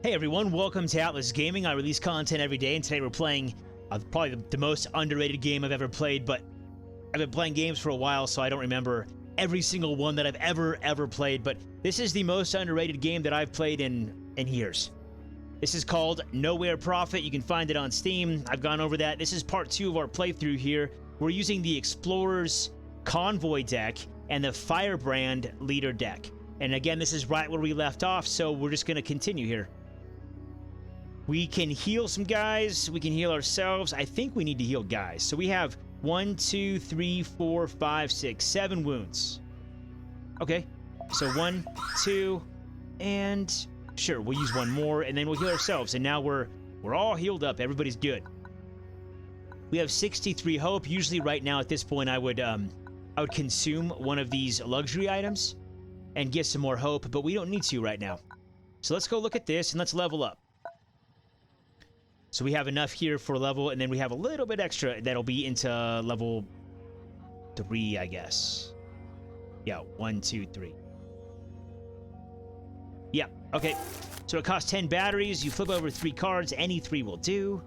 Hey everyone, welcome to Atlas Gaming. I release content every day, and today we're playing probably the most underrated game I've ever played, but I've been playing games for a while, so I don't remember every single one that I've ever played, but this is the most underrated game that I've played in years. This is called Nowhere Profit. You can find it on Steam. I've gone over that. This is part 2 of our playthrough here. We're using the Explorer's Convoy deck and the Firebrand Leader deck. And again, this is right where we left off, so we're just going to continue here. We can heal some guys. We can heal ourselves. I think we need to heal guys. So we have 1, 2, 3, 4, 5, 6, 7 wounds. Okay. So 1, 2, and sure, we'll use one more, and then we'll heal ourselves. And now we're all healed up. Everybody's good. We have 63 hope. Usually, right now at this point, I would consume one of these luxury items and get some more hope, but we don't need to right now. So let's go look at this and let's level up. So we have enough here for level, and then we have a little bit extra that'll be into level 3, I guess. Yeah, 1, 2, 3. Yeah, okay. So it costs 10 batteries. You flip over 3 cards. Any 3 will do.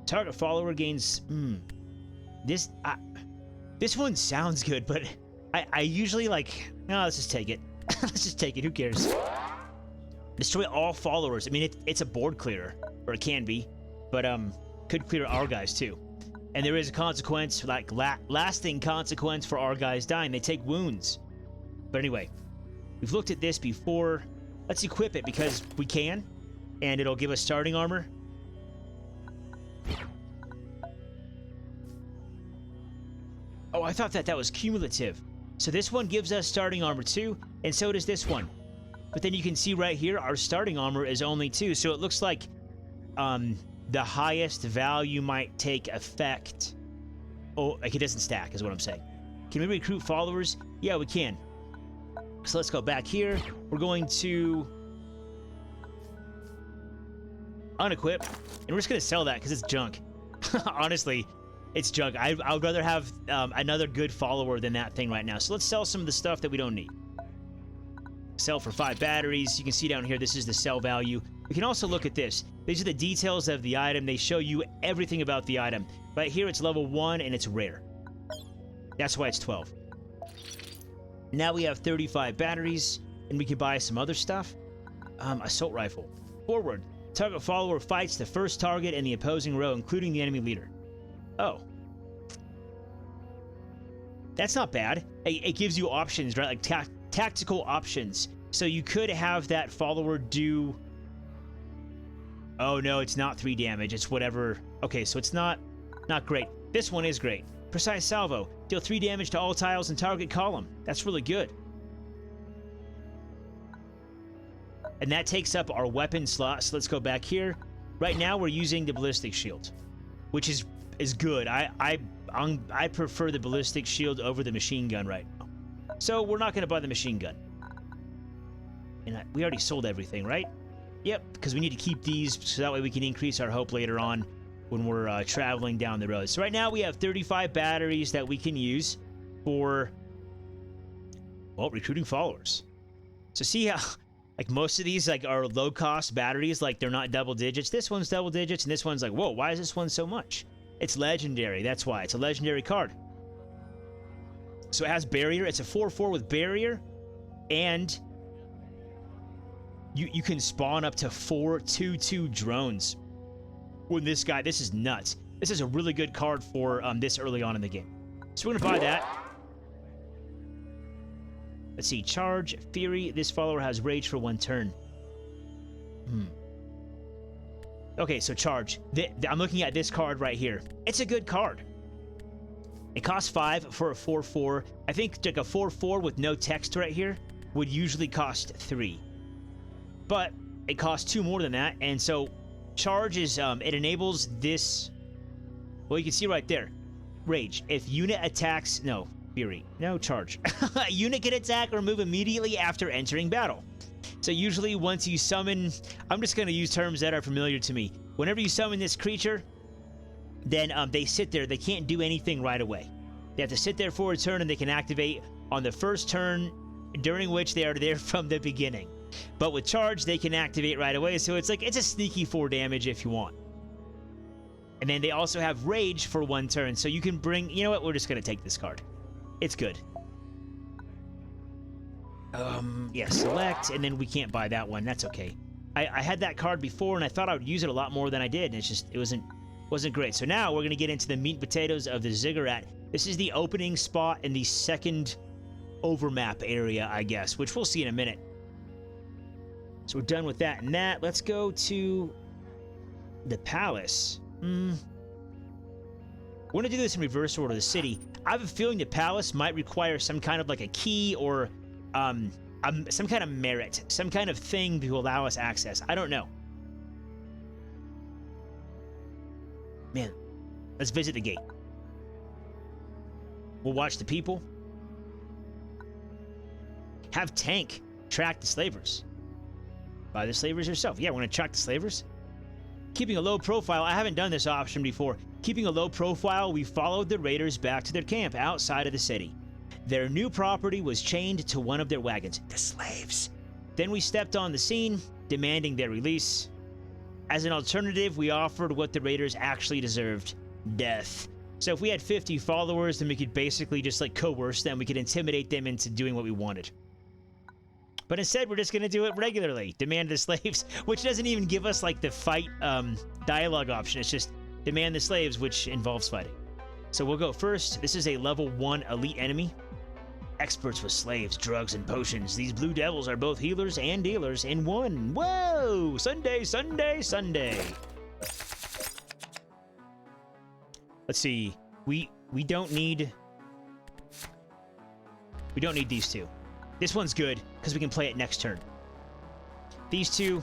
Target follower gains... This one sounds good, but I usually like... No, let's just take it. Let's just take it. Who cares? Destroy all followers. I mean, it's a board clearer, or it can be, but could clear our guys too. And there is a consequence, like lasting consequence for our guys dying. They take wounds. But anyway, we've looked at this before. Let's equip it because we can, and it'll give us starting armor. Oh, I thought that was cumulative. So this one gives us starting armor too, and so does this one. But then you can see right here, our starting armor is only 2. So it looks like the highest value might take effect. Oh, like it doesn't stack is what I'm saying. Can we recruit followers? Yeah, we can. So let's go back here. We're going to unequip. And we're just going to sell that because it's junk. Honestly, it's junk. I would rather have another good follower than that thing right now. So let's sell some of the stuff that we don't need. Sell for 5 batteries. You can see down here, this is the sell value. We can also look at this. These are the details of the item. They show you everything about the item. Right here, it's level 1 and it's rare. That's why it's 12. Now we have 35 batteries, and we can buy some other stuff. Assault rifle. Forward. Target follower fights the first target in the opposing row, including the enemy leader. Oh. That's not bad. It gives you options, right? Like tactical options. So you could have that follower do... Oh, no, it's not 3 damage. It's whatever... Okay, so it's not great. This one is great. Precise salvo. Deal 3 damage to all tiles in target column. That's really good. And that takes up our weapon slot. So let's go back here. Right now, we're using the ballistic shield, which is good. I prefer the ballistic shield over the machine gun right now. So we're not going to buy the machine gun. And we already sold everything, right? Yep, because we need to keep these so that way we can increase our hope later on when we're traveling down the road. So right now we have 35 batteries that we can use for, well, recruiting followers. So see how, like, most of these like are low-cost batteries, like they're not double digits. This one's double digits, and this one's like, whoa, why is this one so much? It's legendary, that's why. It's a legendary card. So it has barrier. It's a 4/4 with barrier, and you can spawn up to 4 2/2 drones. When this guy, this is nuts. This is a really good card for this early on in the game. So we're gonna buy that. Let's see, charge, fury. This follower has rage for 1 turn. Okay, so charge. I'm looking at this card right here. It's a good card. It costs 5 for a 4/4. I think like a 4/4 with no text right here would usually cost 3. But it costs 2 more than that, and so charge is, it enables this... Well, you can see right there. Rage. If unit attacks... No, fury. No, charge. A unit can attack or move immediately after entering battle. So usually once you summon... I'm just going to use terms that are familiar to me. Whenever you summon this creature... then they sit there. They can't do anything right away. They have to sit there for a turn, and they can activate on the first turn, during which they are there from the beginning. But with charge, they can activate right away. So it's like, it's a sneaky 4 damage if you want. And then they also have rage for 1 turn. So you can bring, you know what? We're just going to take this card. It's good. Yeah, select, and then we can't buy that one. That's okay. I had that card before, and I thought I would use it a lot more than I did, and it's just, it wasn't great. So now we're going to get into the meat and potatoes of the ziggurat. This is the opening spot in the second overmap area, I guess, which we'll see in a minute. So we're done with that and that. Let's go to the palace. We're going to do this in reverse order, the city. I have a feeling the palace might require some kind of like a key or some kind of merit, some kind of thing to allow us access. I don't know. Man, let's visit the gate. We'll watch the people. Have tank track the slavers. Buy the slavers yourself. Yeah, we're going to track the slavers. Keeping a low profile. I haven't done this option before. Keeping a low profile, we followed the raiders back to their camp outside of the city. Their new property was chained to one of their wagons. The slaves. Then we stepped on the scene, demanding their release. As an alternative, we offered what the raiders actually deserved. Death. So if we had 50 followers, then we could basically just like coerce them. We could intimidate them into doing what we wanted. But instead, we're just going to do it regularly. Demand the slaves, which doesn't even give us like the fight dialogue option. It's just demand the slaves, which involves fighting. So we'll go first. This is a level 1 elite enemy. Experts with slaves, drugs, and potions. These blue devils are both healers and dealers in one. Whoa! Sunday, Sunday, Sunday. Let's see. We don't need these two. This one's good because we can play it next turn. These two,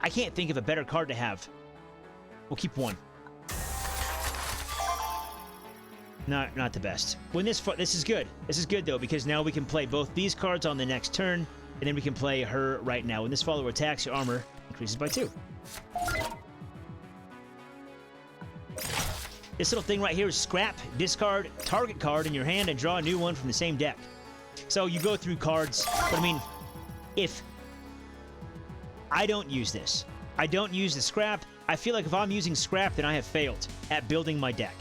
I can't think of a better card to have. We'll keep one. Not the best. When this is good. This is good though because now we can play both these cards on the next turn, and then we can play her right now. When this follower attacks, your armor increases by 2. This little thing right here is scrap. Discard target card in your hand and draw a new one from the same deck. So you go through cards, but I mean, if I don't use this, I don't use the scrap, I feel like if I'm using scrap, then I have failed at building my deck.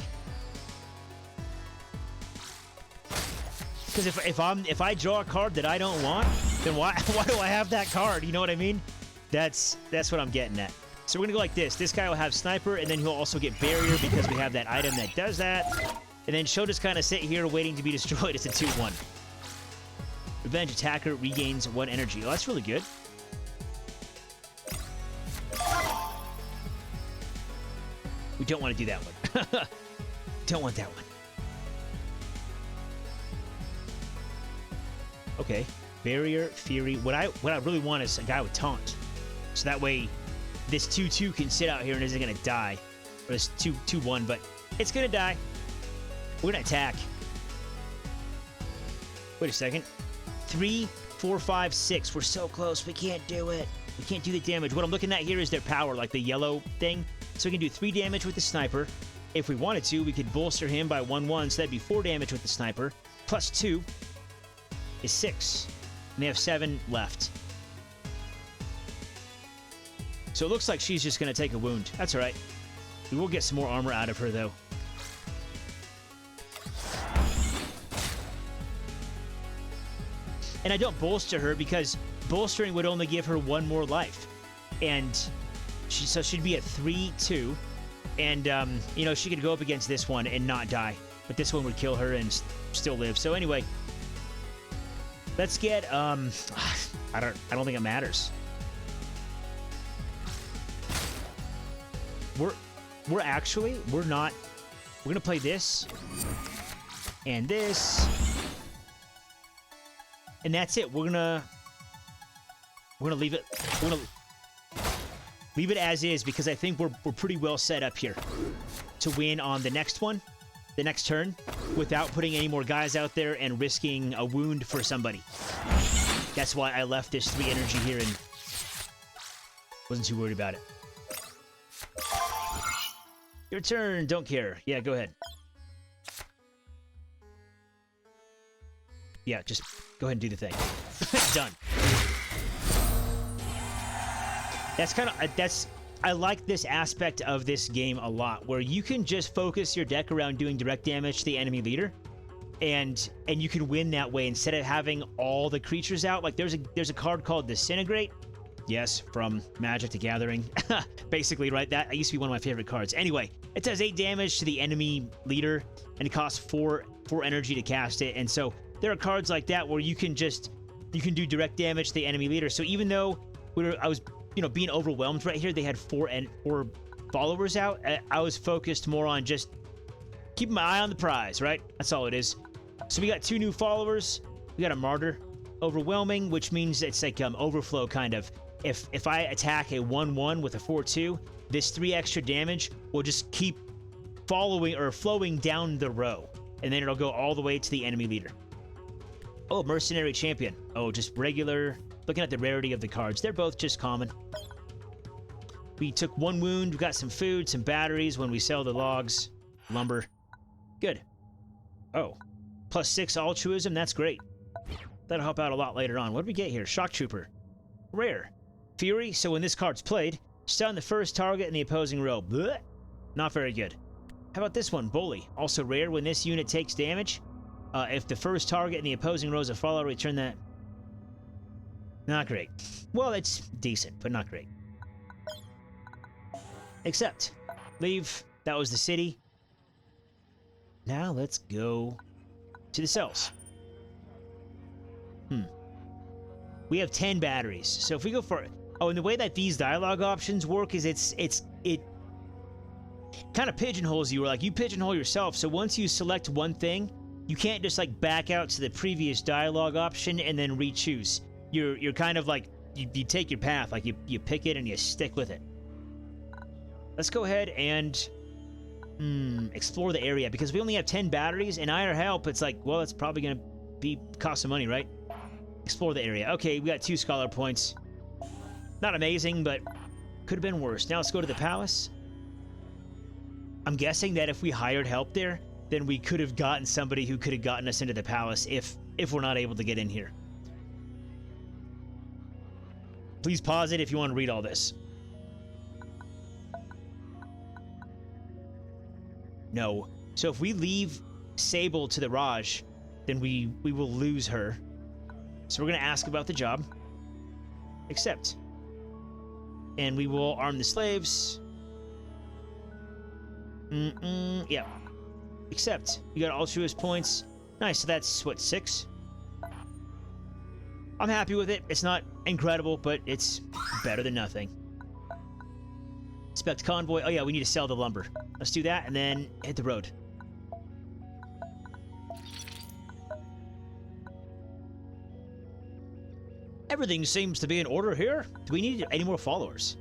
Because if I draw a card that I don't want, then why do I have that card? You know what I mean? That's what I'm getting at. So we're gonna go like this. This guy will have sniper, and then he'll also get barrier because we have that item that does that. And then she'll just kind of sit here waiting to be destroyed. It's a 2-1. Revenge attacker regains 1 energy. Oh, that's really good. We don't want to do that one. Don't want that one. Okay. Barrier, Fury. What I really want is a guy with taunt. So that way this 2-2 can sit out here and isn't going to die. Or this 2-1, but it's going to die. We're going to attack. Wait a second. 3, 4, 5, 6. We're so close. We can't do it. We can't do the damage. What I'm looking at here is their power, like the yellow thing. So we can do 3 damage with the sniper. If we wanted to, we could bolster him by 1-1. So that'd be 4 damage with the sniper. Plus 2 is 6. And they have 7 left. So it looks like she's just going to take a wound. That's all right. We will get some more armor out of her, though. And I don't bolster her because bolstering would only give her 1 more life. And so she'd be at 3-2. And, you know, she could go up against this one and not die. But this one would kill her and still live. So anyway, let's get, I don't think it matters. We're not, we're going to play this and this. And that's it. We're gonna leave it. We're gonna leave it as is because I think we're pretty well set up here to win on the next one, the next turn, without putting any more guys out there and risking a wound for somebody. That's why I left this 3 energy here and wasn't too worried about it. Your turn. Don't care. Yeah, go ahead. Yeah, just go ahead and do the thing. Done. I like this aspect of this game a lot, where you can just focus your deck around doing direct damage to the enemy leader, and you can win that way instead of having all the creatures out. Like there's a card called Disintegrate. Yes, from Magic the Gathering. Basically, right? That used to be one of my favorite cards. Anyway, it does 8 damage to the enemy leader, and it costs 4 energy to cast it. And so there are cards like that where you can do direct damage to the enemy leader. So even though I was being overwhelmed right here, they had 4 followers out. I was focused more on just keeping my eye on the prize, right? That's all it is. So we got 2 new followers. We got a Martyr. Overwhelming, which means it's like overflow kind of. If I attack a 1/1 with a 4/2, this 3 extra damage will just keep following or flowing down the row, and then it'll go all the way to the enemy leader. Oh, Mercenary Champion. Oh, just regular. Looking at the rarity of the cards, they're both just common. We took 1 wound. We got some food, some batteries when we sell the logs, lumber. Good. Oh, +6 altruism. That's great. That'll help out a lot later on. What did we get here? Shock Trooper. Rare. Fury, so when this card's played, stun the first target in the opposing row. Blech. Not very good. How about this one? Bully. Also rare. When this unit takes damage, if the first target in the opposing row is a follower, return that. Not great. Well, it's decent, but not great. Accept. Leave. That was the city. Now let's go to the cells. We have 10 batteries. So if we go for... Oh, and the way that these dialogue options work is it kind of pigeonholes you, or like you pigeonhole yourself. So once you select one thing, you can't just like back out to the previous dialogue option and then re-choose. You're kind of like, you take your path, like you pick it and you stick with it. Let's go ahead and explore the area, because we only have 10 batteries, and hire help, it's like, well, it's probably going to cost some money, right? Explore the area. Okay, we got 2 scholar points. Not amazing, but could have been worse. Now let's go to the palace. I'm guessing that if we hired help there, then we could have gotten somebody who could have gotten us into the palace if we're not able to get in here. Please pause it if you want to read all this. No. So if we leave Sable to the Raj, then we will lose her. So we're going to ask about the job. Accept. And we will arm the slaves. Yeah. Accept. You got altruist points. Nice, so that's, what, 6? I'm happy with it. It's not incredible, but it's better than nothing. Inspect convoy. Oh yeah, we need to sell the lumber. Let's do that and then hit the road. Everything seems to be in order here. Do we need any more followers?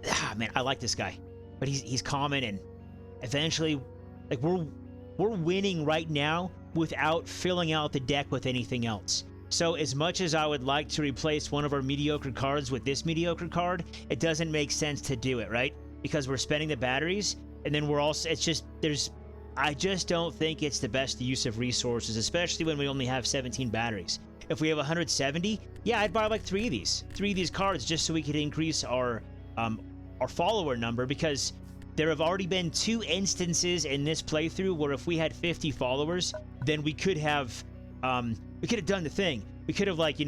Ah, man, I like this guy. But he's common, and eventually, like, we're winning right now without filling out the deck with anything else. So as much as I would like to replace one of our mediocre cards with this mediocre card, it doesn't make sense to do it, right? Because we're spending the batteries, and then we're also, I just don't think it's the best use of resources, especially when we only have 17 batteries. If we have 170, yeah, I'd buy like 3 of these cards just so we could increase our follower number, because there have already been 2 instances in this playthrough where if we had 50 followers, then we could have done the thing. We could have, like,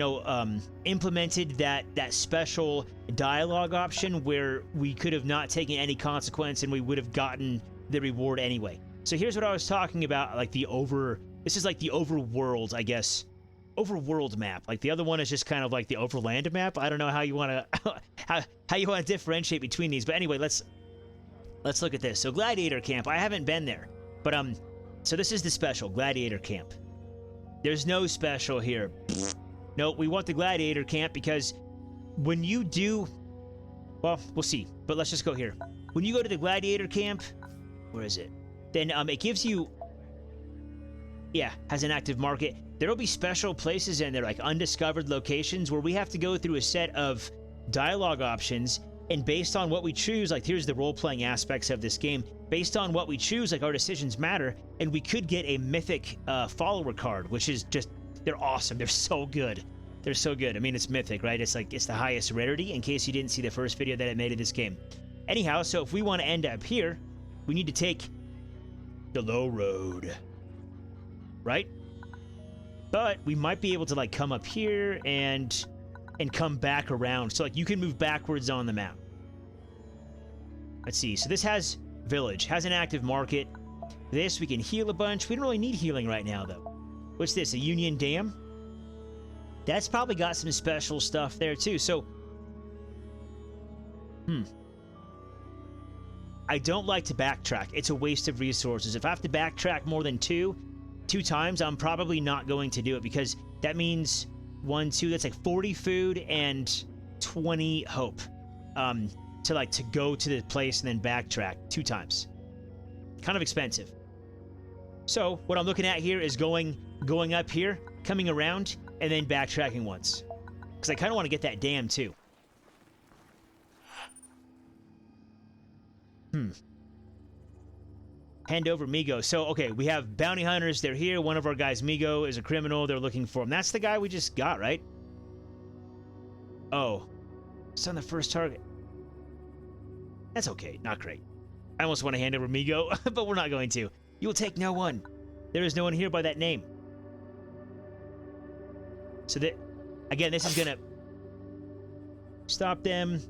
implemented that special dialogue option where we could have not taken any consequence and we would have gotten the reward anyway. So here's what I was talking about, like this is like the overworld, I guess. Overworld map. Like the other one is just kind of like the overland map. I don't know how you want to how you want to differentiate between these, but anyway, let's look at this. So Gladiator Camp. I haven't been there, but so this is the special Gladiator Camp. There's no special here. No, we want the Gladiator Camp because when you do, well, we'll see. But let's just go here. When you go to the Gladiator Camp, where is it? Then it gives you, yeah, has an active market. There will be special places in there, like undiscovered locations, where we have to go through a set of dialogue options And based on what we choose, like here's the role-playing aspects of this game. Based on what we choose, like our decisions matter, and we could get a mythic follower card, which is just, they're awesome. They're so good. They're so good. I mean, it's mythic, right? It's like, it's the highest rarity, in case you didn't see the first video that I made of this game. Anyhow, so if we want to end up here, we need to take the low road, right? But we might be able to like come up here and come back around. So like you can move backwards on the map. Let's see. So this has village, has an active market. This, we can heal a bunch. We don't really need healing right now though. What's this? A Union Dam? That's probably got some special stuff there too. So, I don't like to backtrack. It's a waste of resources. If I have to backtrack more than two times, I'm probably not going to do it, because that means 1, 2, that's like 40 food and 20 hope to go to the place and then backtrack 2 times. Kind of expensive. So what I'm looking at here is going up here, coming around, and then backtracking once, because I kind of want to get that dam too. Hand over Migo. So, okay, we have bounty hunters. They're here. One of our guys, Migo, is a criminal. They're looking for him. That's the guy we just got, right? Oh. It's on the first target. That's okay. Not great. I almost want to hand over Migo, but we're not going to. You will take no one. There is no one here by that name. So, again, this is going to stop them.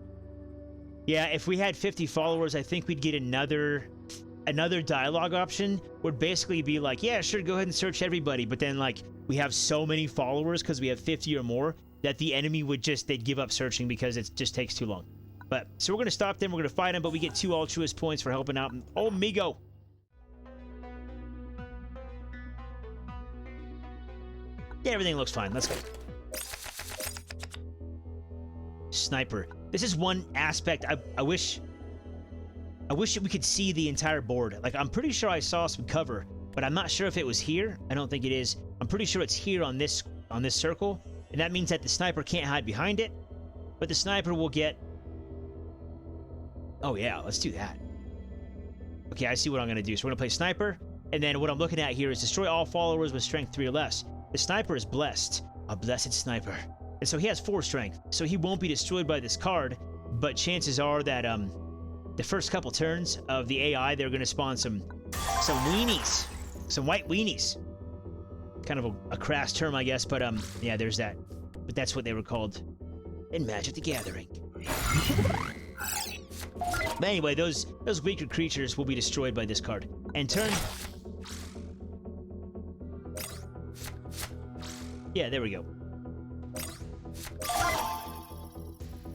Yeah, if we had 50 followers, I think we'd get another dialogue option. Would basically be like, yeah, sure, go ahead and search everybody. But then, like, we have so many followers because we have 50 or more that the enemy would they'd give up searching because it just takes too long. But, so we're going to stop them. We're going to fight them, but we get 2 altruist points for helping out. Oh, Migo. Yeah, everything looks fine. Let's go. Sniper. This is one aspect I wish we could see the entire board. Like, I'm pretty sure I saw some cover, but I'm not sure if it was here. I don't think it is. I'm pretty sure it's here on this circle, and that means that the sniper can't hide behind it, but the sniper will get... Oh yeah, let's do that. Okay, I see what I'm going to do. So we're going to play sniper, and then what I'm looking at here is destroy all followers with strength 3 or less. The sniper is blessed. A blessed sniper. And so he has 4 strength, so he won't be destroyed by this card, but chances are that the first couple turns of the AI, they're going to spawn some weenies, some white weenies. Kind of a crass term, I guess, but yeah, there's that. But that's what they were called in Magic the Gathering. But anyway, those weaker creatures will be destroyed by this card. And turn. Yeah, there we go.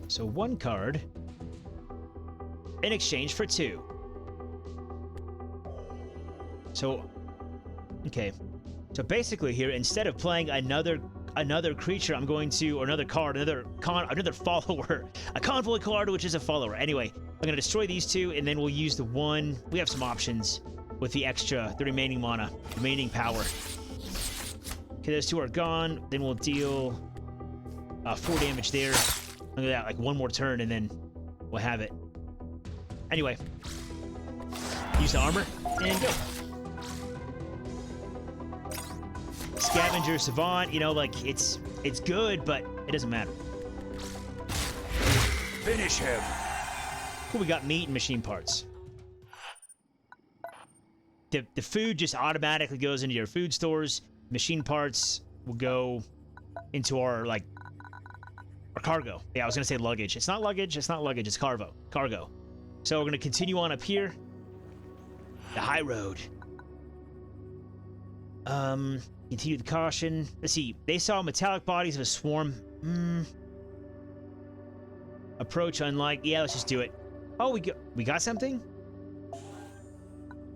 So 1 card in exchange for 2. So, okay. So basically here, instead of playing another creature, I'm going to, or another card, another follower, a convoy card, which is a follower. Anyway, I'm going to destroy these 2, and then we'll use the 1. We have some options with the remaining mana, remaining power. Okay, those 2 are gone. Then we'll deal 4 damage there. Look at that, like 1 more turn, and then we'll have it. Anyway, use the armor, and go. Scavenger, Savant, you know, like, it's good, but it doesn't matter. Finish him. Cool, we got meat and machine parts. The food just automatically goes into your food stores. Machine parts will go into our, like, our cargo. Yeah, I was going to say luggage. It's not luggage. It's not luggage. It's cargo. Cargo. So we're going to continue on up here. The high road. Continue the caution. Let's see. They saw metallic bodies of a swarm. Approach unlike. Yeah, let's just do it. Oh, we got something?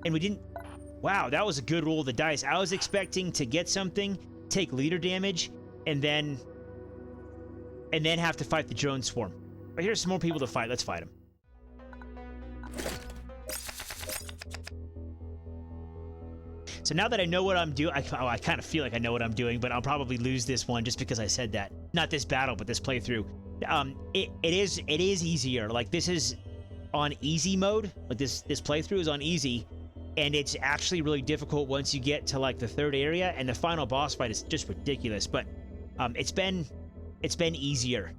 And we didn't... Wow, that was a good roll of the dice. I was expecting to get something, take leader damage, and then have to fight the drone swarm. But here's some more people to fight. Let's fight them. So now that I know what I'm doing, I kind of feel like I know what I'm doing, but I'll probably lose this one just because I said that. Not this battle, but this playthrough. It is easier. Like, this is on easy mode. Like, this playthrough is on easy, and it's actually really difficult once you get to like the third area, and the final boss fight is just ridiculous. But it's been easier.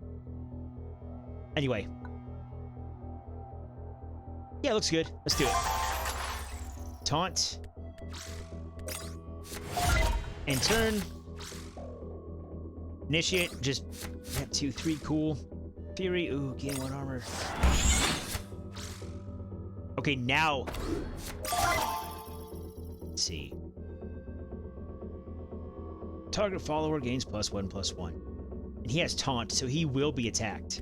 Anyway, yeah, looks good. Let's do it. Taunt and turn. Initiate. Just 1, 2, 3. Cool. Fury. Ooh, gain 1 armor. Okay, now. Let's see. Target follower gains +1/+1. And he has taunt, so he will be attacked.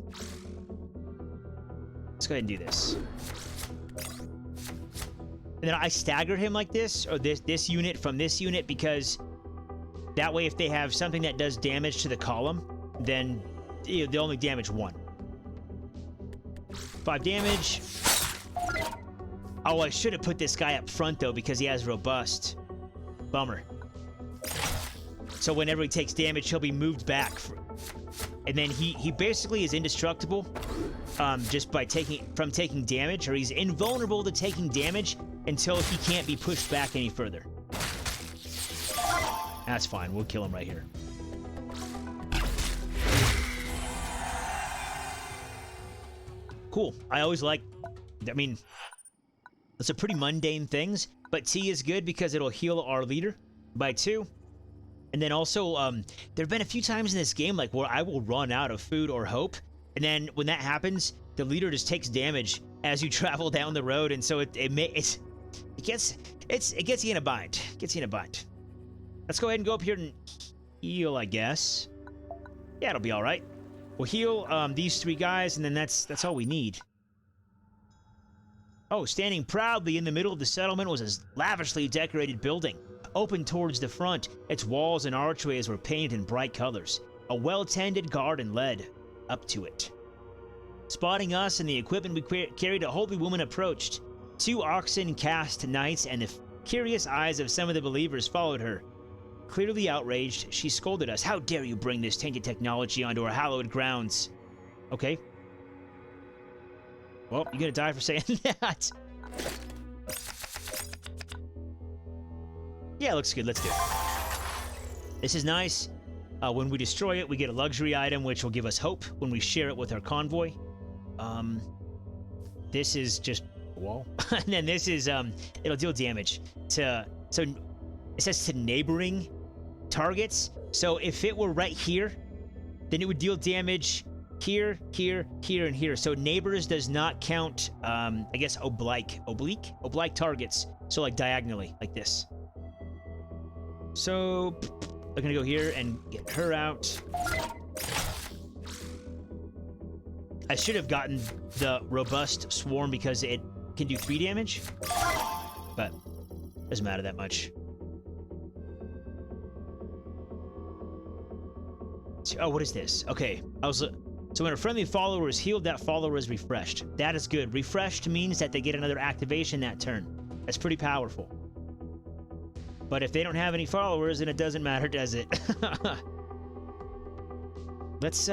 Let's go ahead and do this. And then I stagger him like this, or this unit from this unit, because that way if they have something that does damage to the column, then they only damage 1. 5 damage. Oh, I should have put this guy up front, though, because he has robust. Bummer. So whenever he takes damage, he'll be moved back. And then he basically is indestructible just by taking damage, or he's invulnerable to taking damage until he can't be pushed back any further. That's fine. We'll kill him right here. Cool. I always like... I mean, it's a pretty mundane things, but T is good because it'll heal our leader by 2. And then also, there have been a few times in this game, like, where I will run out of food or hope, and then when that happens, the leader just takes damage as you travel down the road, and so it gets you in a bind. Let's go ahead and go up here and heal, I guess. Yeah, it'll be all right. We'll heal these 3 guys, and then that's all we need. Oh, standing proudly in the middle of the settlement was a lavishly decorated building. Open towards the front, its walls and archways were painted in bright colors. A well-tended garden led up to it. Spotting us and the equipment we carried, a holy woman approached. 2 oxen-cast knights and the curious eyes of some of the believers followed her. Clearly outraged, she scolded us. How dare you bring this tainted technology onto our hallowed grounds? Okay. Well, you're gonna die for saying that. Yeah, looks good. Let's do it. This is nice. When we destroy it, we get a luxury item, which will give us hope when we share it with our convoy. This is just a wall. And then this is, it'll deal damage to, so it says to neighboring targets. So if it were right here, then it would deal damage here, here, here, and here. So neighbors does not count, I guess, oblique targets. So like diagonally, like this. So I'm gonna go here and get her out. I should have gotten the robust swarm because it can do 3 damage, but doesn't matter that much. Oh, what is this? Okay, so when a friendly follower is healed, that follower is refreshed. That is good. Refreshed means that they get another activation that turn. That's pretty powerful. But if they don't have any followers, then it doesn't matter, does it? Let's,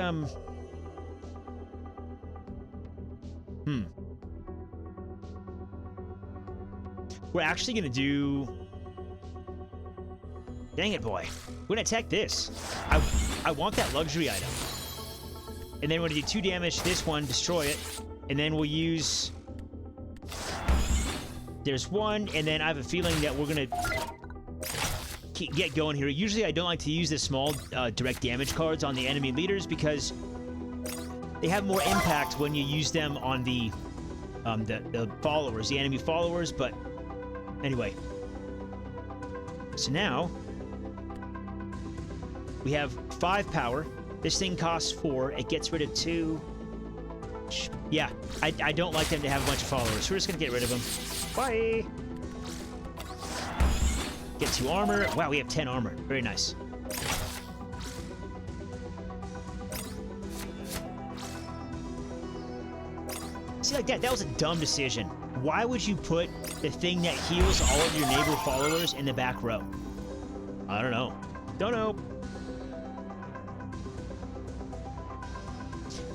We're actually gonna do... Dang it, boy. We're gonna attack this. I want that luxury item. And then we're gonna do 2 damage to this one, destroy it. And then we'll use... There's 1, and then I have a feeling that we're gonna... get going here. Usually I don't like to use the small direct damage cards on the enemy leaders because they have more impact when you use them on the followers, the enemy followers, but anyway. So now we have 5 power. This thing costs 4. It gets rid of 2. Yeah, I don't like them to have a bunch of followers, so we're just gonna get rid of them. Bye! Get 2 armor. Wow, we have 10 armor. Very nice. See, like that was a dumb decision. Why would you put the thing that heals all of your neighbor followers in the back row? I don't know. Don't know.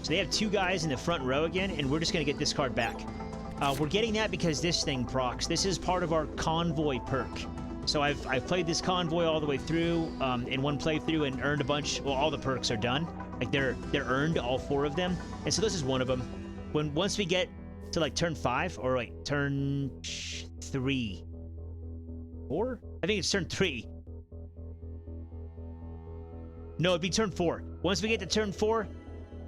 So they have 2 guys in the front row again, and we're just going to get this card back. We're getting that because this thing procs. This is part of our convoy perk. So I've played this convoy all the way through in one playthrough and earned a bunch. Well, all the perks are done. Like they're earned, all 4 of them. And so this is one of them. Once we get to like turn 5, or wait, turn 3. 4? I think it's turn 3. No, it'd be turn 4. Once we get to turn 4,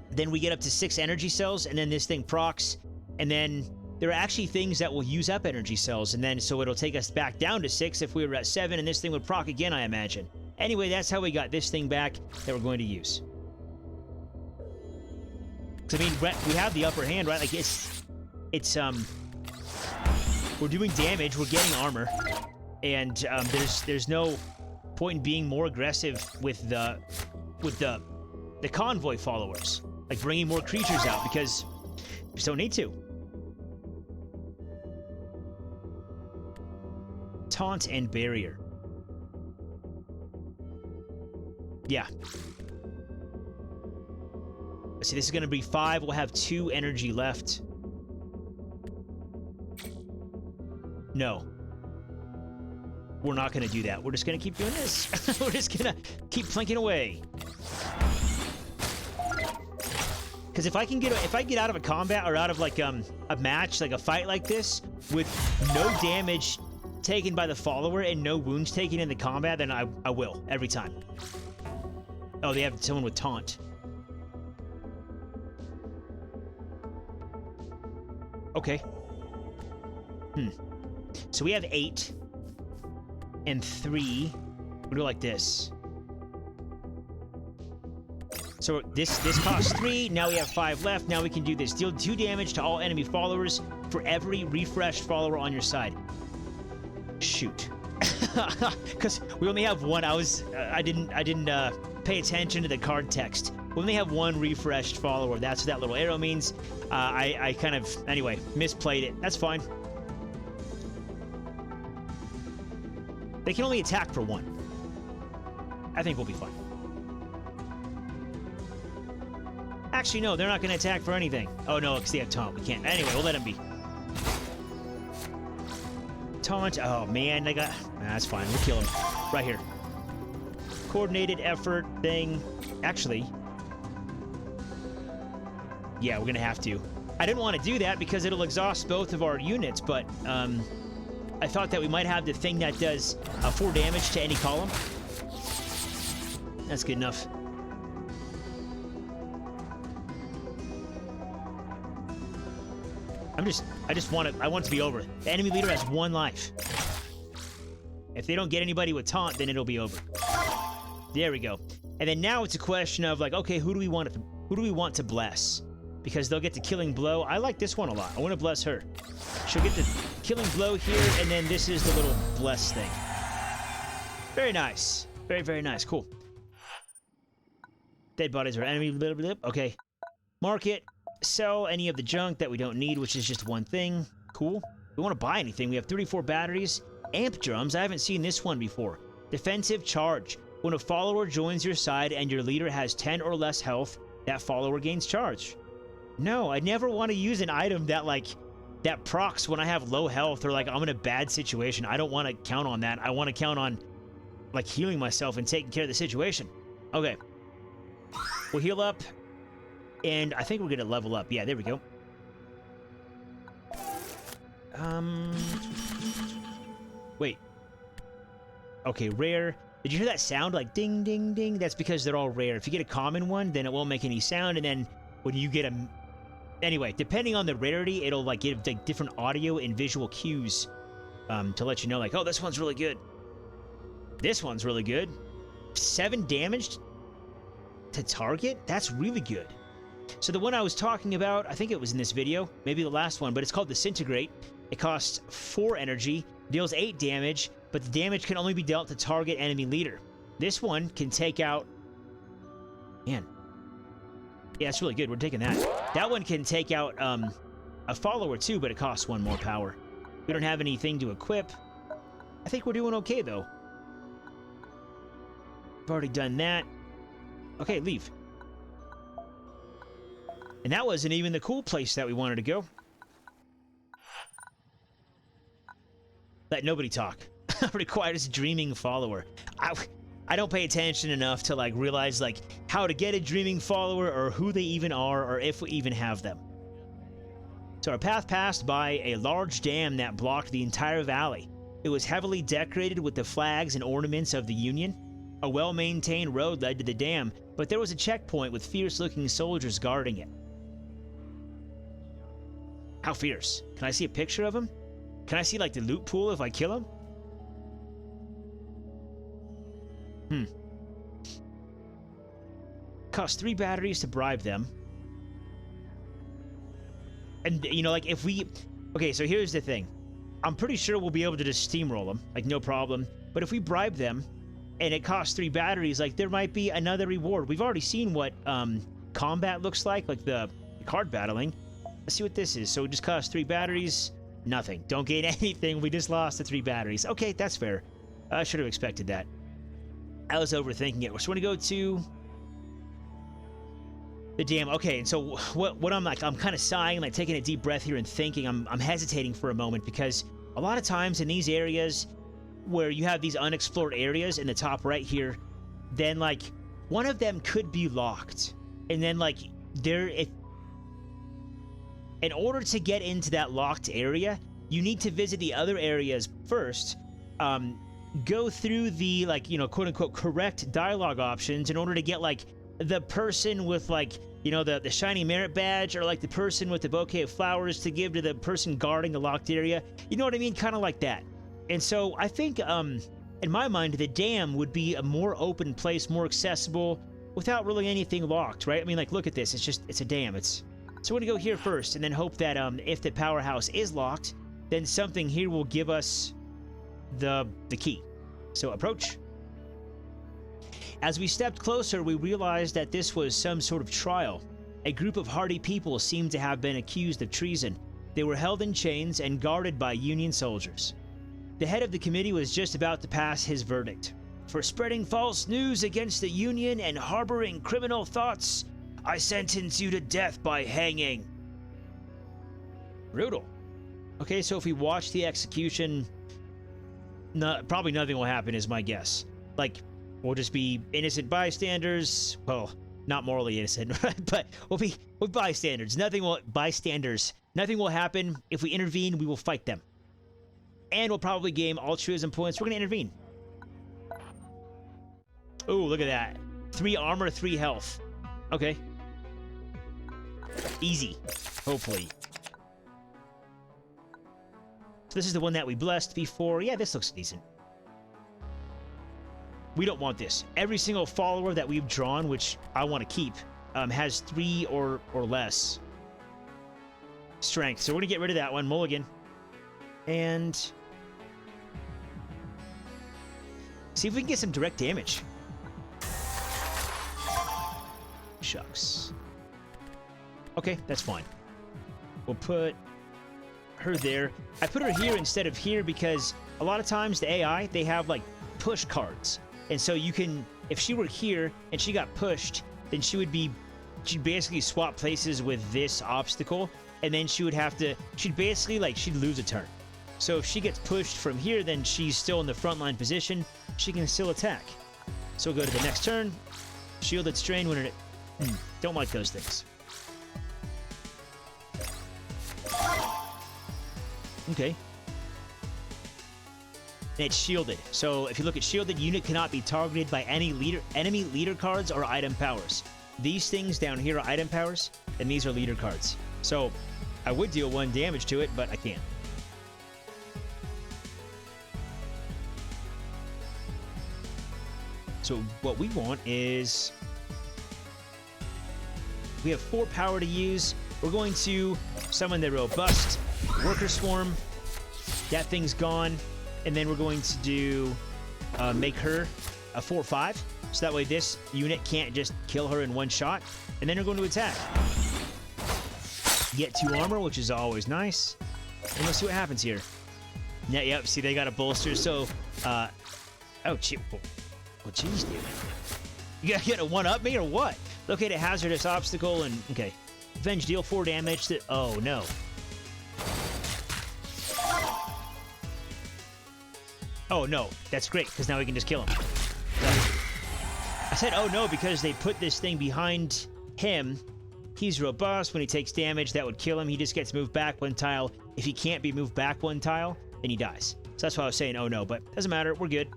then we get up to 6 energy cells, and then this thing procs, and then there are actually things that will use up energy cells, and then so it'll take us back down to 6 if we were at 7, and this thing would proc again, I imagine. Anyway, that's how we got this thing back that we're going to use. Because, I mean, we have the upper hand, right? Like, we're doing damage, we're getting armor, and there's no point in being more aggressive with the convoy followers, like bringing more creatures out, because we just don't need to. Taunt and barrier. Yeah. Let's see, this is going to be 5. We'll have 2 energy left. No. We're not going to do that. We're just going to keep doing this. We're just going to keep plinking away. Because if I get out of a combat or out of like a match, like a fight like this, with no damage taken by the follower and no wounds taken in the combat, then I will every time. Oh, they have someone with taunt. Okay. So we have 8 and 3. We'll do it like this. So this costs 3. Now we have 5 left. Now we can do this. Deal 2 damage to all enemy followers for every refreshed follower on your side. Shoot. Because we only have 1. I didn't pay attention to the card text. We only have 1 refreshed follower. That's what that little arrow means. I kind of, anyway, misplayed it. That's fine. They can only attack for 1. I think we'll be fine. Actually, no, they're not going to attack for anything. Oh, no, because they have taunt. We can't. Anyway, we'll let them be. Taunt. Oh, man. They got... that's fine. We'll kill him. Right here. Coordinated effort thing. Actually... yeah, we're going to have to. I didn't want to do that because it'll exhaust both of our units, but I thought that we might have the thing that does 4 damage to any column. That's good enough. I want it to be over. The enemy leader has 1 life. If they don't get anybody with taunt, then it'll be over. There we go. And then now it's a question of like, okay, who do we want to bless? Because they'll get the killing blow. I like this one a lot. I want to bless her. She'll get the killing blow here, and then this is the little bless thing. Very nice. Very, very nice. Cool. Dead bodies are enemy. Blah, blah, blah. Okay. Market. Sell any of the junk that we don't need, which is just 1 thing. Cool. We want to buy anything. We have 34 batteries. Amp drums. I haven't seen this one before. Defensive charge. When a follower joins your side and your leader has 10 or less health, that follower gains charge. No, I never want to use an item that procs when I have low health or like I'm in a bad situation. I don't want to count on that. I want to count on like healing myself and taking care of the situation. Okay. We'll heal up. And I think we're going to level up. Yeah, there we go. Wait. Okay, rare. Did you hear that sound? Like ding, ding, ding? That's because they're all rare. If you get a common one, then it won't make any sound. And then when you get a... anyway, depending on the rarity, it'll like give like different audio and visual cues to let you know like, oh, this one's really good. This one's really good. 7 damage to target? That's really good. So the one I was talking about, I think it was in this video, maybe the last one, but it's called Disintegrate. It costs 4 energy, deals 8 damage, but the damage can only be dealt to target enemy leader. This one can take out... man. Yeah, it's really good. We're taking that. That one can take out a follower too, but it costs 1 more power. We don't have anything to equip. I think we're doing okay, though. I've already done that. Okay, leave. And that wasn't even the cool place that we wanted to go. Let nobody talk. Requires dreaming follower. I don't pay attention enough to like realize like how to get a dreaming follower or who they even are or if we even have them. So our path passed by a large dam that blocked the entire valley. It was heavily decorated with the flags and ornaments of the Union. A well-maintained road led to the dam, but there was a checkpoint with fierce-looking soldiers guarding it. How fierce? Can I see a picture of him? Can I see like the loot pool if I kill him? Cost 3 batteries to bribe them. And, you know, like, if we... Okay, so here's the thing. I'm pretty sure we'll be able to just steamroll them. Like, no problem. But if we bribe them, and it costs 3 batteries, like, there might be another reward. We've already seen what combat looks like the card battling. Let's see what this is. So it just costs 3 batteries. Nothing. Don't gain anything. We just lost the 3 batteries. Okay, that's fair. I should have expected that. I was overthinking it. So we're going to go to... the dam. Okay, and so what I'm like, I'm kind of sighing, like taking a deep breath here and thinking. I'm hesitating for a moment because a lot of times in these areas where you have these unexplored areas in the top right here, then like one of them could be locked. And then like in order to get into that locked area, you need to visit the other areas first. Go through the like, you know, quote unquote correct dialogue options in order to get like the person with like, you know, the shiny merit badge, or like the person with the bouquet of flowers to give to the person guarding the locked area. You know what I mean? Kind of like that. And so I think, in my mind, the dam would be a more open place, more accessible, without really anything locked, right? I mean, like, look at this. It's a dam. So we're gonna go here first, and then hope that if the powerhouse is locked, then something here will give us the key. So approach. As we stepped closer, we realized that this was some sort of trial. A group of hardy people seemed to have been accused of treason. They were held in chains and guarded by Union soldiers. The head of the committee was just about to pass his verdict. For spreading false news against the Union and harboring criminal thoughts, I sentence you to death by hanging. Brutal. Okay, so if we watch the execution, probably nothing will happen is my guess. Like, we'll just be innocent bystanders. Well, not morally innocent, but we'll be bystanders. Nothing will happen. If we intervene, we will fight them. And we'll probably gain altruism points. We're going to intervene. Oh, look at that. 3 armor, 3 health. Okay. Easy. Hopefully. So this is the one that we blessed before. Yeah, this looks decent. We don't want this. Every single follower that we've drawn, which I want to keep, has 3 or less strength. So we're going to get rid of that one. Mulligan. And see if we can get some direct damage. Shucks. Okay, that's fine. We'll put her there. I put her here instead of here because a lot of times the AI, they have like push cards. And so you can, if she were here and she got pushed, then she'd basically swap places with this obstacle, and then she'd lose a turn. So if she gets pushed from here, then she's still in the front line position. She can still attack. So we'll go to the next turn. Shielded strain when it... don't like those things. Okay. And it's shielded. So if you look at shielded, unit cannot be targeted by any enemy leader cards or item powers. These things down here are item powers, and these are leader cards. So I would deal 1 damage to it, but I can't. So what we want is... we have 4 power to use. We're going to summon the robust worker swarm. That thing's gone. And then we're going to do make her a 4/5, so that way this unit can't just kill her in 1 shot. And then we're going to attack. Get 2 armor, which is always nice. And let's see what happens here. Yeah, yep. See, they got a bolster. So, oh, gee, well, jeez, dude. You gotta 1-up me or what? Locate a hazardous obstacle and okay. Revenge, deal 4 damage. Oh, no. Oh, no. That's great, because now we can just kill him. So, I said, oh, no, because they put this thing behind him. He's robust. When he takes damage, that would kill him. He just gets moved back 1 tile. If he can't be moved back 1 tile, then he dies. So that's why I was saying, oh, no, but doesn't matter. We're good.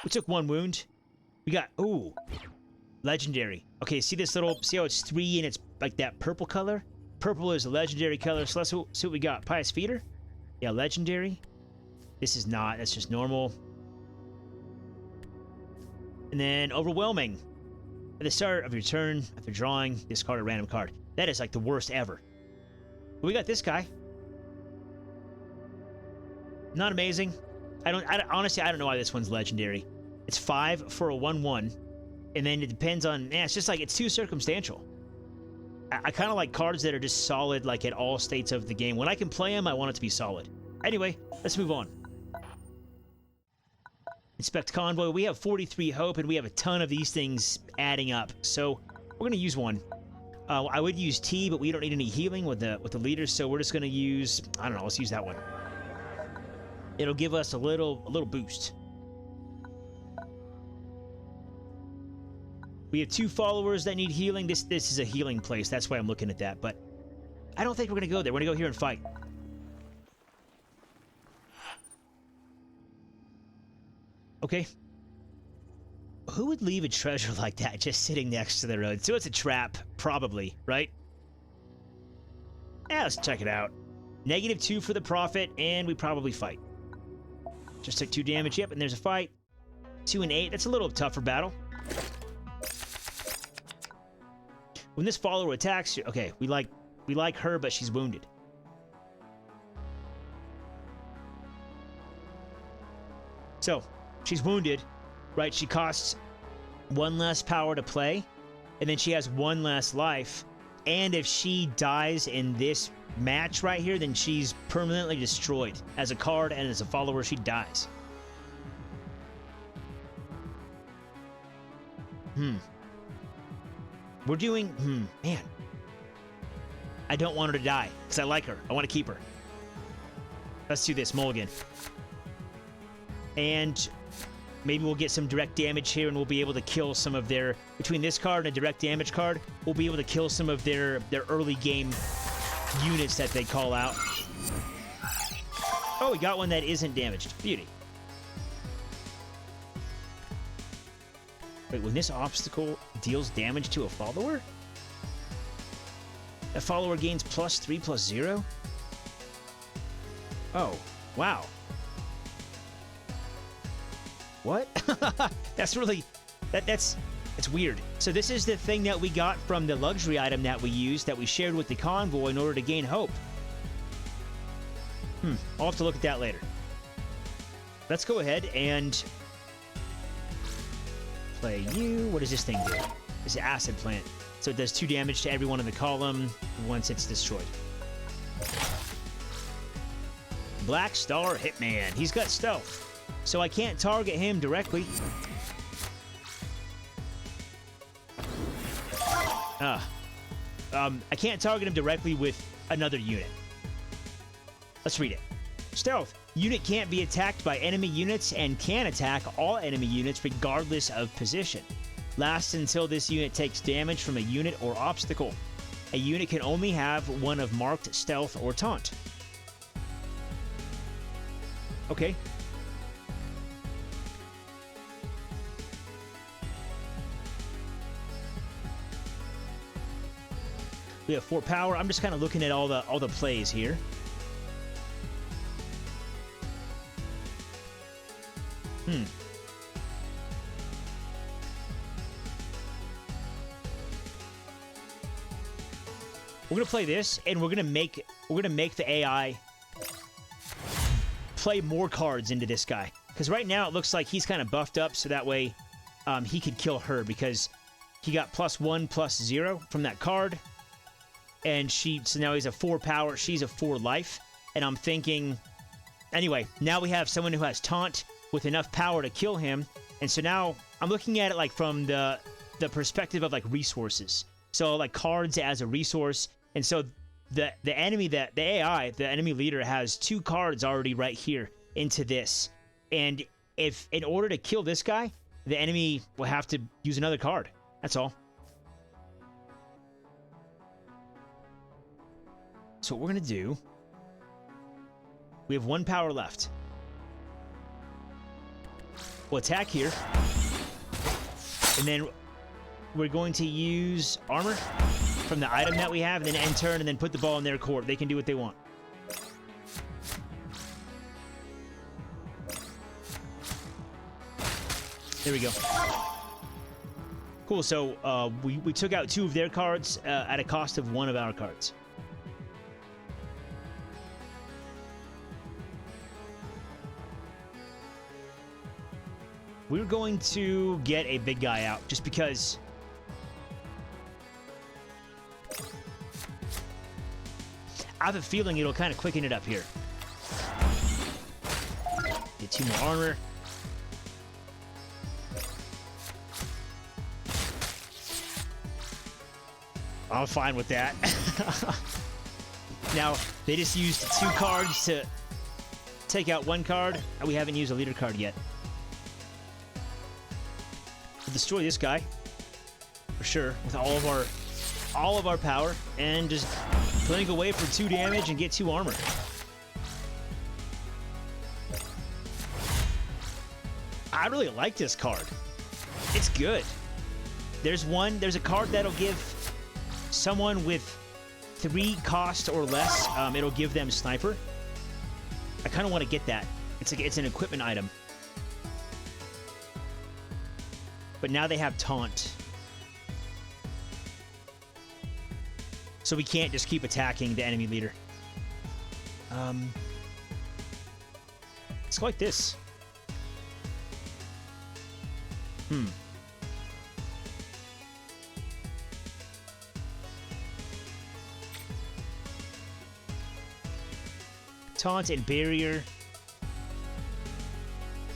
We took 1 wound. We got, ooh, legendary. Okay, see this little, see how it's 3 and it's like that purple color? Purple is a legendary color, so let's see what we got. Pious Feeder? Yeah, legendary. This is not, that's just normal. And then Overwhelming. At the start of your turn, after drawing, discard a random card. That is like the worst ever. But we got this guy. Not amazing. Honestly, I don't know why this one's legendary. It's 5 for a 1/1. And then it depends on, it's just like, it's too circumstantial. I kind of like cards that are just solid, like at all states of the game. When I can play them, I want it to be solid. Anyway, let's move on. Inspect Convoy. We have 43 hope, and we have a ton of these things adding up. So we're going to use one. I would use T, but we don't need any healing with the leaders, so we're just going to use, I don't know, let's use that one. It'll give us a little boost. We have 2 followers that need healing. This is a healing place. That's why I'm looking at that. But I don't think we're going to go there. We're going to go here and fight. Okay. Who would leave a treasure like that just sitting next to the road? So it's a trap, probably, right? Yeah, let's check it out. -2 for the profit, and we probably fight. Just took 2 damage. Yep, and there's a fight. 2 and 8. That's a little tougher battle. When this follower attacks you, okay, we like her, but she's wounded. So, she's wounded, right? She costs 1 less power to play, and then she has 1 less life. And if she dies in this match right here, then she's permanently destroyed. As a card and as a follower, she dies. We're doing, man. I don't want her to die, because I like her. I want to keep her. Let's do this, mulligan. And maybe we'll get some direct damage here, and we'll be able to kill some of their, between this card and a direct damage card, we'll be able to kill some of their early game units that they call out. Oh, we got one that isn't damaged. Beauty. Wait, when this obstacle deals damage to a follower? That follower gains +3/+0? Oh, wow. What? That's really... That's weird. So this is the thing that we got from the luxury item that we used, that we shared with the convoy in order to gain hope. I'll have to look at that later. Let's go ahead and... play you. What does this thing do? It's an acid plant. So it does 2 damage to everyone in the column once it's destroyed. Black Star Hitman. He's got stealth. So I can't target him directly. I can't target him directly with another unit. Let's read it. Stealth. Unit can't be attacked by enemy units and can attack all enemy units regardless of position. Lasts until this unit takes damage from a unit or obstacle. A unit can only have one of marked stealth or taunt. Okay. We have 4 power. I'm just kind of looking at all the plays here. We're gonna play this, and we're gonna make the AI play more cards into this guy. Because right now it looks like he's kind of buffed up, so that way he could kill her, because he got +1/+0 from that card, and so now he's a 4 power. She's a 4 life, and I'm thinking, anyway, now we have someone who has taunt with enough power to kill him, and so now I'm looking at it like from the perspective of like resources. So like cards as a resource. And so the AI, the enemy leader has 2 cards already right here into this. And if in order to kill this guy, the enemy will have to use another card. That's all. So what we're going to do, we have 1 power left. We'll attack here. And then we're going to use armor from the item that we have, and then end turn, and then put the ball in their court. They can do what they want. There we go. Cool, so we took out 2 of their cards at a cost of 1 of our cards. We're going to get a big guy out, just because I have a feeling it'll kind of quicken it up here. Get 2 more armor. I'm fine with that. Now, they just used 2 cards to take out 1 card, and we haven't used a leader card yet. We'll destroy this guy, for sure, with all of our power, and just blink away for 2 damage and get 2 armor. I really like this card. It's good. There's a card that'll give someone with 3 cost or less, it'll give them sniper. I kind of want to get that. It's an equipment item. But now they have taunt. So we can't just keep attacking the enemy leader. Let's go like this. Taunt and barrier.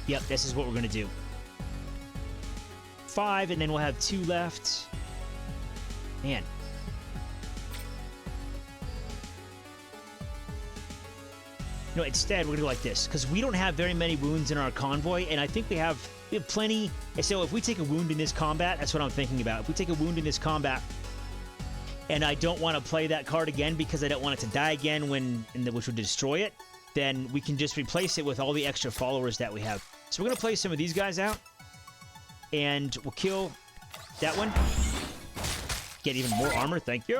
Yep, this is what we're going to do. 5, and then we'll have 2 left. Man. No, instead, we're going to go like this, because we don't have very many wounds in our convoy, and I think we have plenty. So if we take a wound in this combat, that's what I'm thinking about. If we take a wound in this combat, and I don't want to play that card again because I don't want it to die again which would destroy it, then we can just replace it with all the extra followers that we have. So we're going to play some of these guys out, and we'll kill that one. Get even more armor, thank you.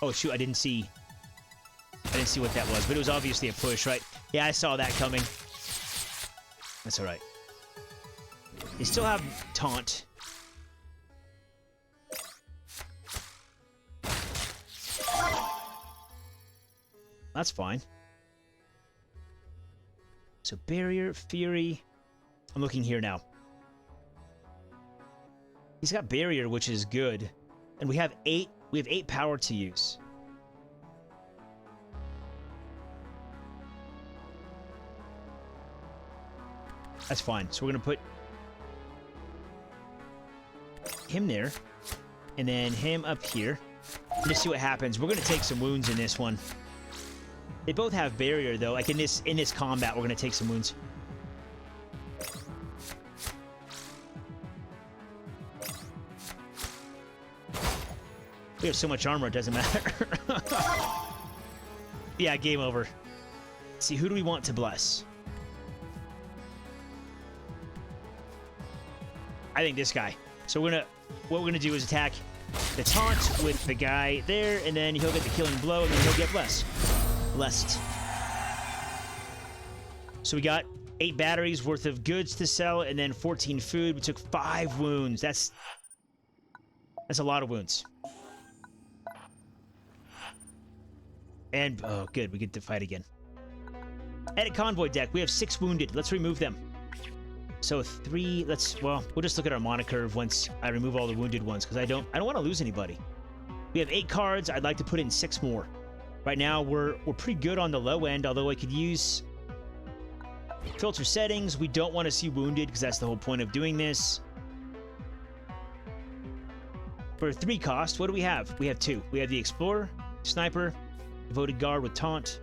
Oh shoot, I didn't see what that was, but it was obviously a push, right? Yeah, I saw that coming. That's all right. They still have taunt. That's fine. So barrier, fury. I'm looking here now. He's got barrier, which is good, and we have 8 power to use. That's fine. So we're gonna put him there, and then him up here. Just see what happens. We're gonna take some wounds in this one. They both have barrier though. Like in this combat, we're gonna take some wounds. We have so much armor, it doesn't matter. Yeah, game over. Let's see, who do we want to bless? I think this guy. So what we're gonna do is attack the taunt with the guy there, and then he'll get the killing blow, and then he'll get blessed. So we got 8 batteries worth of goods to sell, and then 14 food. We took 5 wounds. That's a lot of wounds. And, oh, good, we get to fight again. Edit convoy deck. We have 6 wounded. Let's remove them. So 3, we'll just look at our mana curve once I remove all the wounded ones, because I don't want to lose anybody. We have 8 cards. I'd like to put in 6 more. Right now, we're pretty good on the low end, although I could use Filter settings. We don't want to see wounded because that's the whole point of doing this. For 3 cost, what do we have? We have 2. We have the Explorer, Sniper, Devoted Guard with Taunt.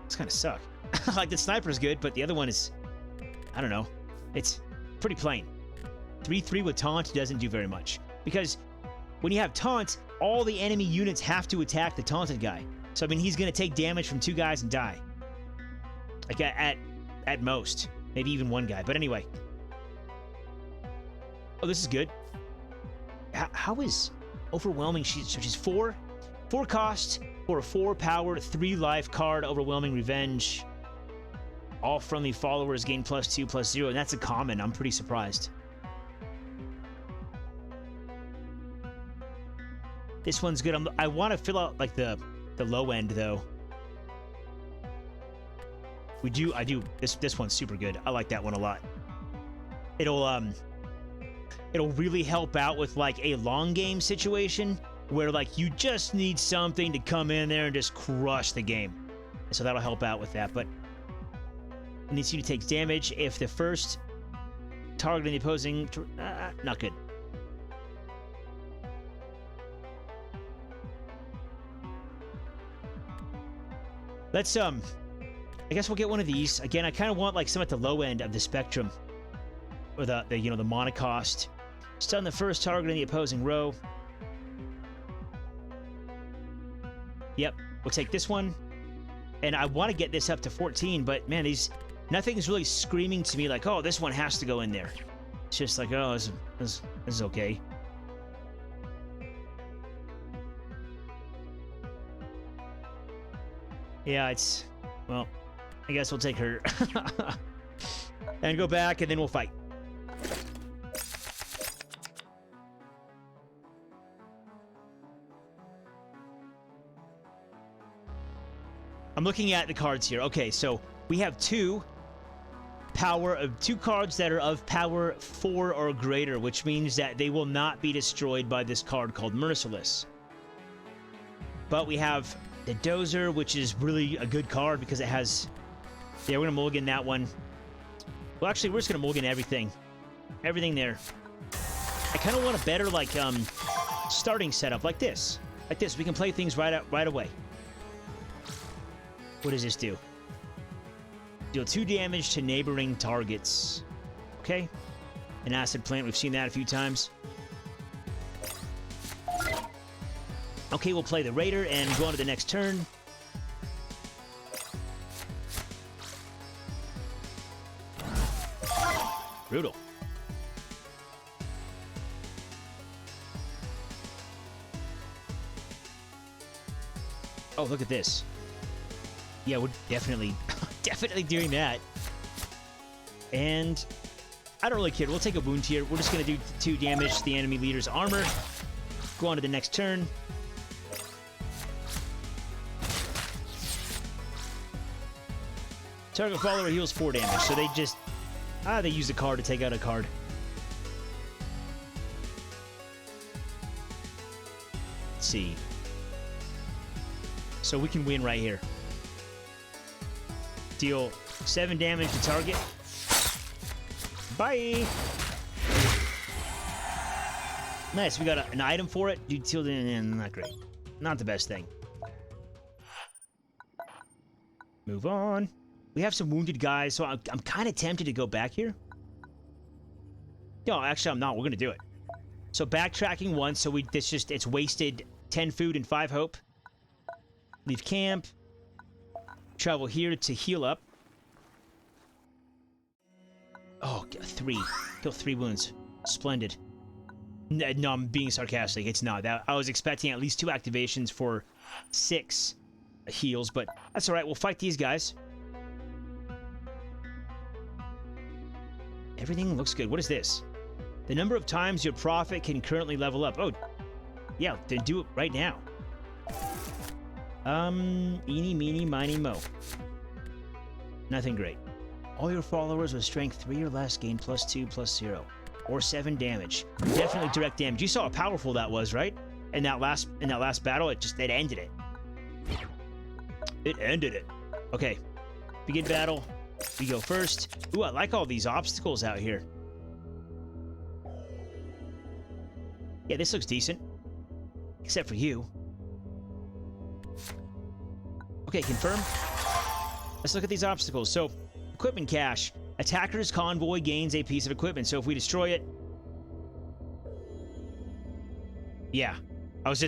It's kind of suck. Like, the Sniper's good, but the other one is, I don't know. It's pretty plain. 3/3 with Taunt doesn't do very much. Because when you have Taunt, all the enemy units have to attack the taunted guy. So, I mean, he's going to take damage from 2 guys and die. Like, at most. Maybe even 1 guy. But anyway. Oh, this is good. How is Overwhelming? She's 4 cost for a 4 power, 3 life card, Overwhelming Revenge. All friendly followers gain +2/+0, and that's a common. I'm pretty surprised. This one's good. I want to fill out like the low end though. I do. This one's super good. I like that one a lot. It'll really help out with like a long game situation where like you just need something to come in there and just crush the game. So that'll help out with that. But this unit takes damage if the first target in the opposing... not good. Let's, I guess we'll get one of these. Again, I kind of want, like, some at the low end of the spectrum. Or the mana cost. Stun the first target in the opposing row. Yep, we'll take this one. And I want to get this up to 14, but, man, nothing's really screaming to me like, oh, this one has to go in there. It's just like, oh, this is okay. Yeah, well, I guess we'll take her. And go back, and then we'll fight. I'm looking at the cards here. Okay, so we have 2 cards that are of power 4 or greater, which means that they will not be destroyed by this card called Merciless. But we have the Dozer, which is really a good card because it has... Yeah, we're going to mulligan that one. Well, actually, we're just going to mulligan everything. Everything there. I kind of want a better, like, starting setup like this. Like this. We can play things right away. What does this do? Deal 2 damage to neighboring targets. Okay. An acid plant. We've seen that a few times. Okay, we'll play the Raider and go on to the next turn. Brutal. Oh, look at this. Yeah, we're definitely doing that. And I don't really care. We'll take a wound here. We're just going to do 2 damage to the enemy leader's armor. Go on to the next turn. Target follower heals 4 damage. So they just... they use a card to take out a card. Let's see. So we can win right here. Deal 7 damage to target. Bye! Nice, we got an item for it. Dude, till then, not great. Not the best thing. Move on. We have some wounded guys, so I'm kind of tempted to go back here. No, actually, I'm not. We're going to do it. So backtracking 1, so it's wasted 10 food and 5 hope. Leave camp. Travel here to heal up. Oh, 3. Kill 3 wounds. Splendid. No, I'm being sarcastic. It's not. I was expecting at least 2 activations for 6 heals, but that's alright. We'll fight these guys. Everything looks good. What is this? The number of times your prophet can currently level up. Oh, yeah, then do it right now. Eeny, meeny, miny, mo. Nothing great. All your followers with strength 3 or less gain +2/+0. Or 7 damage. Definitely direct damage. You saw how powerful that was, right? In that last battle, it ended it. It ended it. Okay. Begin battle. We go first. Ooh, I like all these obstacles out here. Yeah, this looks decent. Except for you. Okay, confirm. Let's look at these obstacles. So, equipment cache. Attacker's convoy gains a piece of equipment. So if we destroy it... Yeah. I was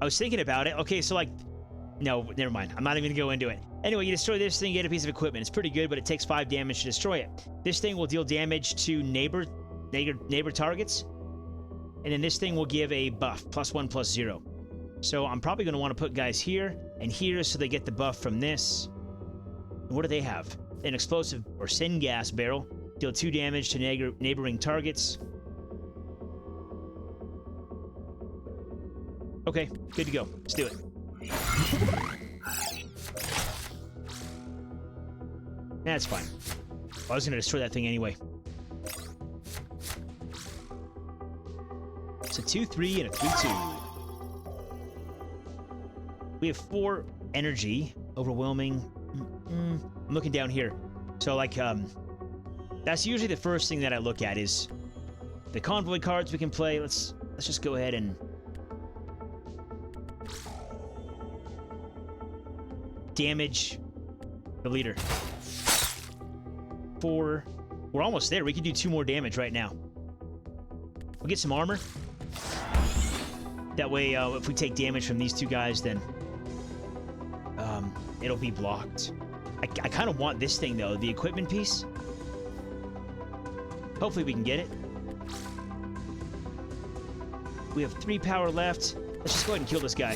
thinking about it. Okay, so like... No, never mind. I'm not even gonna go into it. Anyway, you destroy this thing, you get a piece of equipment. It's pretty good, but it takes 5 damage to destroy it. This thing will deal damage to neighbor targets. And then this thing will give a buff, +1, +0. So I'm probably gonna want to put guys here and here so they get the buff from this. And what do they have? An explosive or syngas barrel. Deal 2 damage to neighboring targets. Okay, good to go. Let's do it. That's fine. I was going to destroy that thing anyway. It's a 2-3 and a 3-2. We have 4 energy. Overwhelming. I'm looking down here. So, like, that's usually the first thing that I look at is the convoy cards we can play. Let's just go ahead and... damage the leader. 4. We're almost there. We can do 2 more damage right now. We'll get some armor. That way, if we take damage from these 2 guys, then it'll be blocked. I kind of want this thing, though. The equipment piece. Hopefully we can get it. We have 3 power left. Let's just go ahead and kill this guy.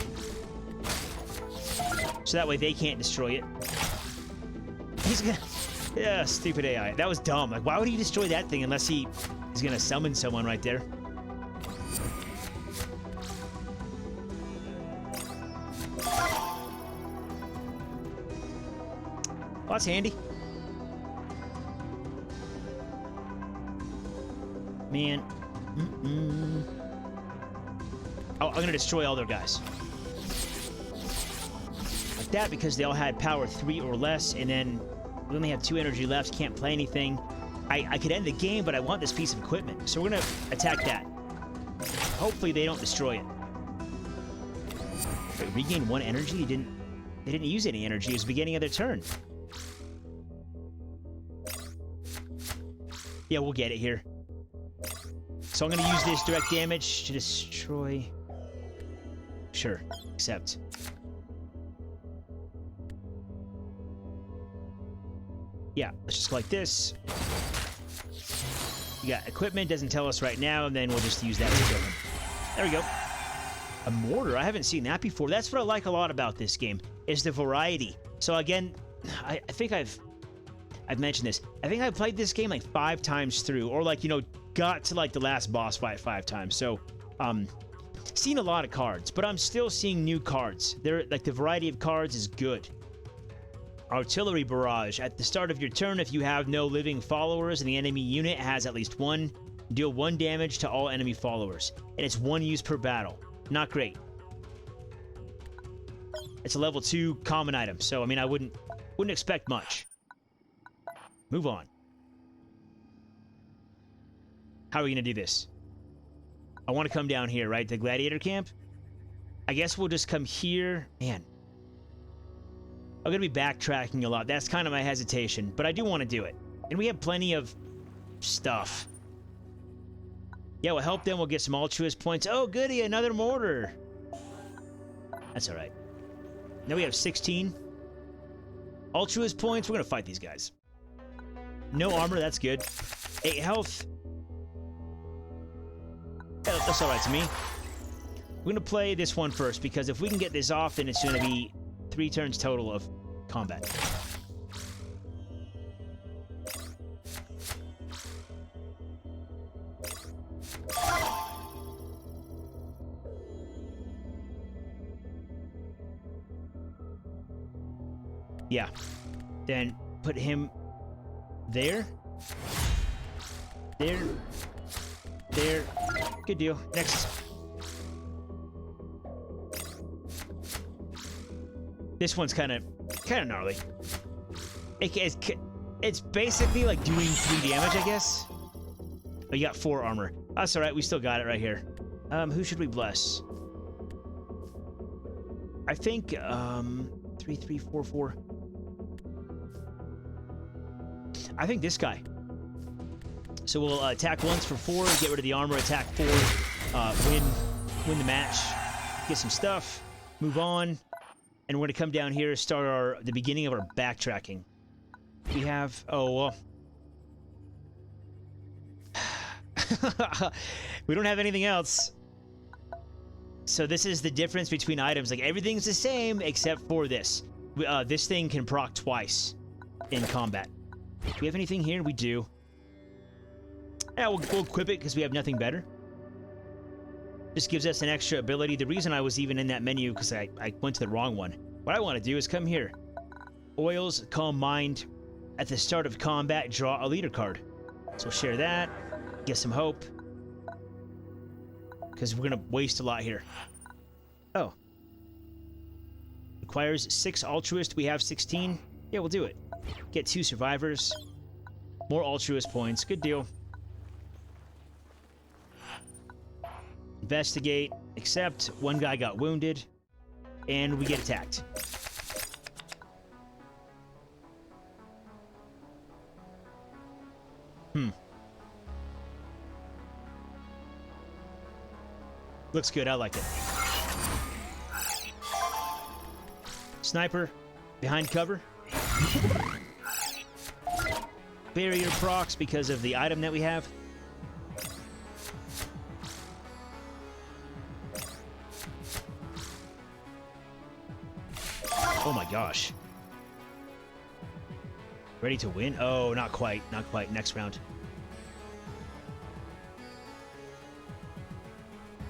So that way they can't destroy it. He's gonna... Yeah, stupid AI. That was dumb. Like, why would he destroy that thing unless he's gonna summon someone right there? Oh, that's handy. Man. Oh, I'm gonna destroy all their guys. That because they all had power 3 or less, and then we only have 2 energy left, can't play anything. I could end the game, but I want this piece of equipment, so we're gonna attack that. Hopefully they don't destroy it. Wait, regain 1 energy? They didn't use any energy. It was the beginning of their turn. Yeah, we'll get it here. So I'm gonna use this direct damage to destroy. Sure, accept. Yeah, let's just go like this. You got equipment, doesn't tell us right now, and then we'll just use that to kill him. There we go. A mortar, I haven't seen that before. That's what I like a lot about this game, is the variety. So again, I think I've mentioned this. I think I played this game like 5 times through, or like, you know, got to like the last boss fight 5 times. So, seen a lot of cards, but I'm still seeing new cards. Like the variety of cards is good. Artillery barrage. At the start of your turn, if you have no living followers and the enemy unit has at least 1, deal 1 damage to all enemy followers. And it's 1 use per battle. Not great. It's a level 2 common item, so I mean I wouldn't expect much. Move on. How are we gonna do this? I want to come down here, right? The gladiator camp? I guess we'll just come here. Man. I'm going to be backtracking a lot. That's kind of my hesitation, but I do want to do it. And we have plenty of stuff. Yeah, we'll help them. We'll get some altruist points. Oh, goody, another mortar. That's all right. Now we have 16. Altruist points. We're going to fight these guys. No armor. That's good. 8 health. Yeah, that's all right to me. We're going to play this one first, because if we can get this off, then it's going to be 3 turns total of combat. Yeah. Then put him there. There. There. Good deal. Next. This one's kind of gnarly. It's basically like doing 3 damage, I guess. Oh, you got 4 armor. That's all right. We still got it right here. Who should we bless? I think 3, 3, 4, 4. I think this guy. So we'll attack once for 4, get rid of the armor, attack 4, win the match, get some stuff, move on, and we're gonna come down here, start the beginning of our backtracking. We have we don't have anything else. So this is the difference between items. Like everything's the same except for this. This thing can proc twice in combat. Do we have anything here? We do. Yeah, we'll equip it because we have nothing better. Just gives us an extra ability. The reason I was even in that menu because I went to the wrong one. What I want to do is come here. Oils, Calm Mind. At the start of combat, draw a leader card. So share that. Get some hope. Because we're going to waste a lot here. Oh. Requires 6 altruist. We have 16. Yeah, we'll do it. Get 2 survivors. More altruist points. Good deal. Investigate. Accept. 1 guy got wounded. And we get attacked. Looks good. I like it. Sniper. Behind cover. Barrier procs because of the item that we have. Oh my gosh. Ready to win? Oh, not quite. Not quite. Next round.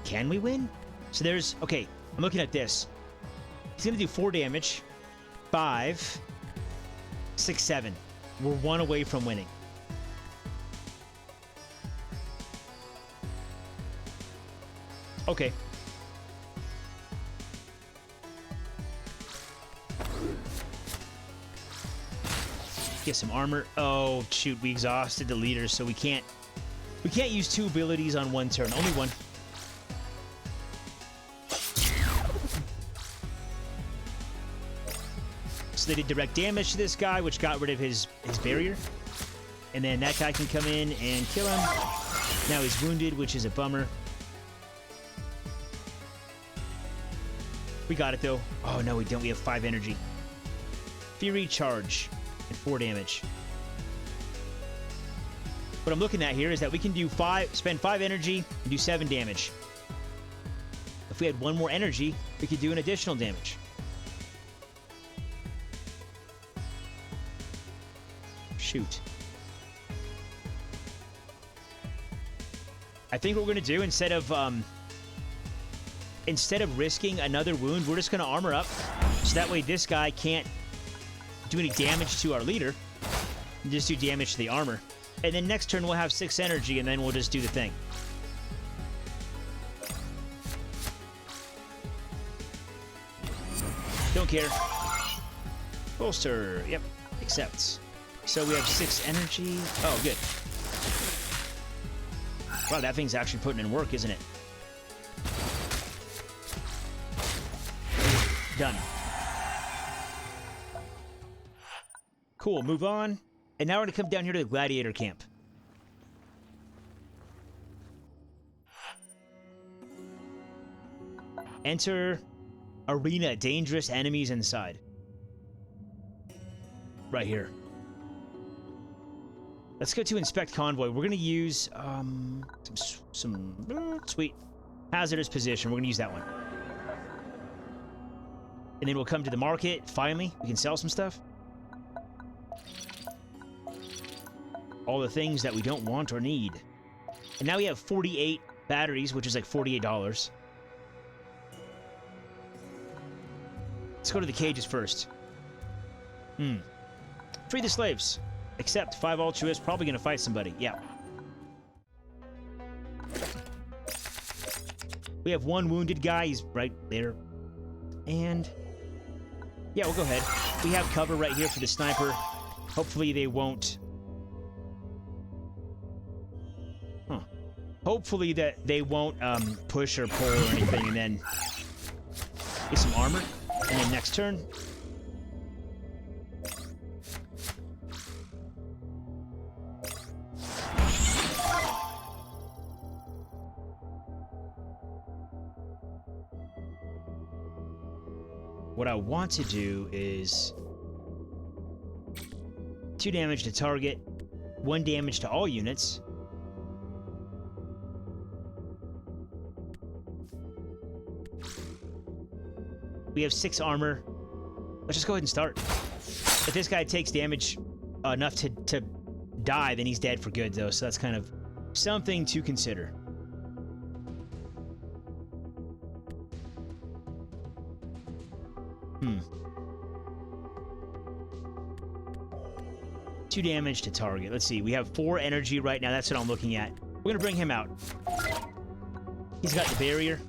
Can we win? So there's... Okay, I'm looking at this. He's going to do 4 damage. 5. 6, 7. We're 1 away from winning. Okay. Get some armor. Oh, shoot. We exhausted the leader, so we can't use 2 abilities on 1 turn. Only 1. So they did direct damage to this guy, which got rid of his barrier. And then that guy can come in and kill him. Now he's wounded, which is a bummer. We got it, though. Oh, no, we don't. We have 5 energy. Fury charge and 4 damage. What I'm looking at here is that we can do spend 5 energy and do 7 damage. If we had 1 more energy, we could do an additional damage. Shoot. I think what we're going to do, instead of risking another wound, we're just going to armor up. So that way this guy can't do any damage to our leader. And just do damage to the armor. And then next turn we'll have 6 energy, and then we'll just do the thing. Don't care. Bolster. Yep. Accepts. So we have 6 energy. Oh, good. Wow, that thing's actually putting in work, isn't it? Done. Cool, move on. And now we're going to come down here to the gladiator camp. Enter arena. Dangerous enemies inside. Right here. Let's go to inspect convoy. We're going to use some sweet hazardous position. We're going to use that one. And then we'll come to the market. Finally, we can sell some stuff. All the things that we don't want or need. And now we have 48 batteries, which is like $48. Let's go to the cages first. Free the slaves. Except 5 altruists, probably going to fight somebody. Yeah. We have 1 wounded guy. He's right there. And Yeah, we'll go ahead. We have cover right here for the sniper. Hopefully they won't... Huh. Hopefully that they won't push or pull or anything, and then get some armor. And then next turn... What I want to do is 2 damage to target, 1 damage to all units. We have 6 armor. Let's just go ahead and start. If this guy takes damage enough to die, then he's dead for good, though, so that's kind of something to consider. Hmm. 2 damage to target. Let's see. We have 4 energy right now. That's what I'm looking at. We're going to bring him out. He's got the barrier.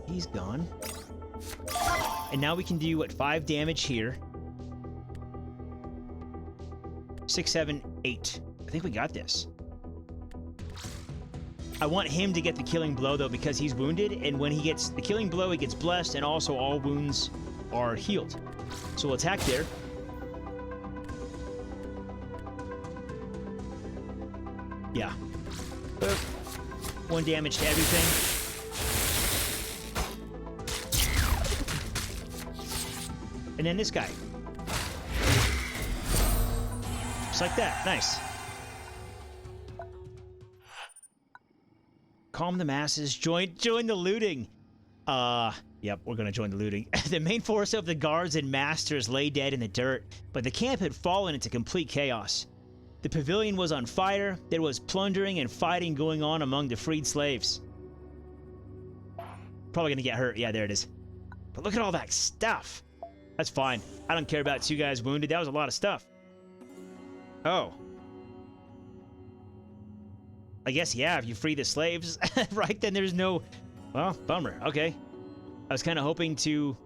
He's gone. And now we can do, what, 5 damage here. 6, 7, 8. I think we got this. I want him to get the killing blow, though, because he's wounded, and when he gets the killing blow, he gets blessed, and also all wounds are healed. So we'll attack there. Yeah. 1 damage to everything. And then this guy. Just like that. Nice. Calm the masses. Join the looting. Yep, we're gonna join the looting. The main force of the guards and masters lay dead in the dirt, but the camp had fallen into complete chaos. The pavilion was on fire. There was plundering and fighting going on among the freed slaves. Probably gonna get hurt. Yeah, there it is. But look at all that stuff. That's fine. I don't care about 2 guys wounded. That was a lot of stuff. Oh. I guess, yeah, if you free the slaves, right, then there's no... Well, bummer. Okay. I was kind of hoping to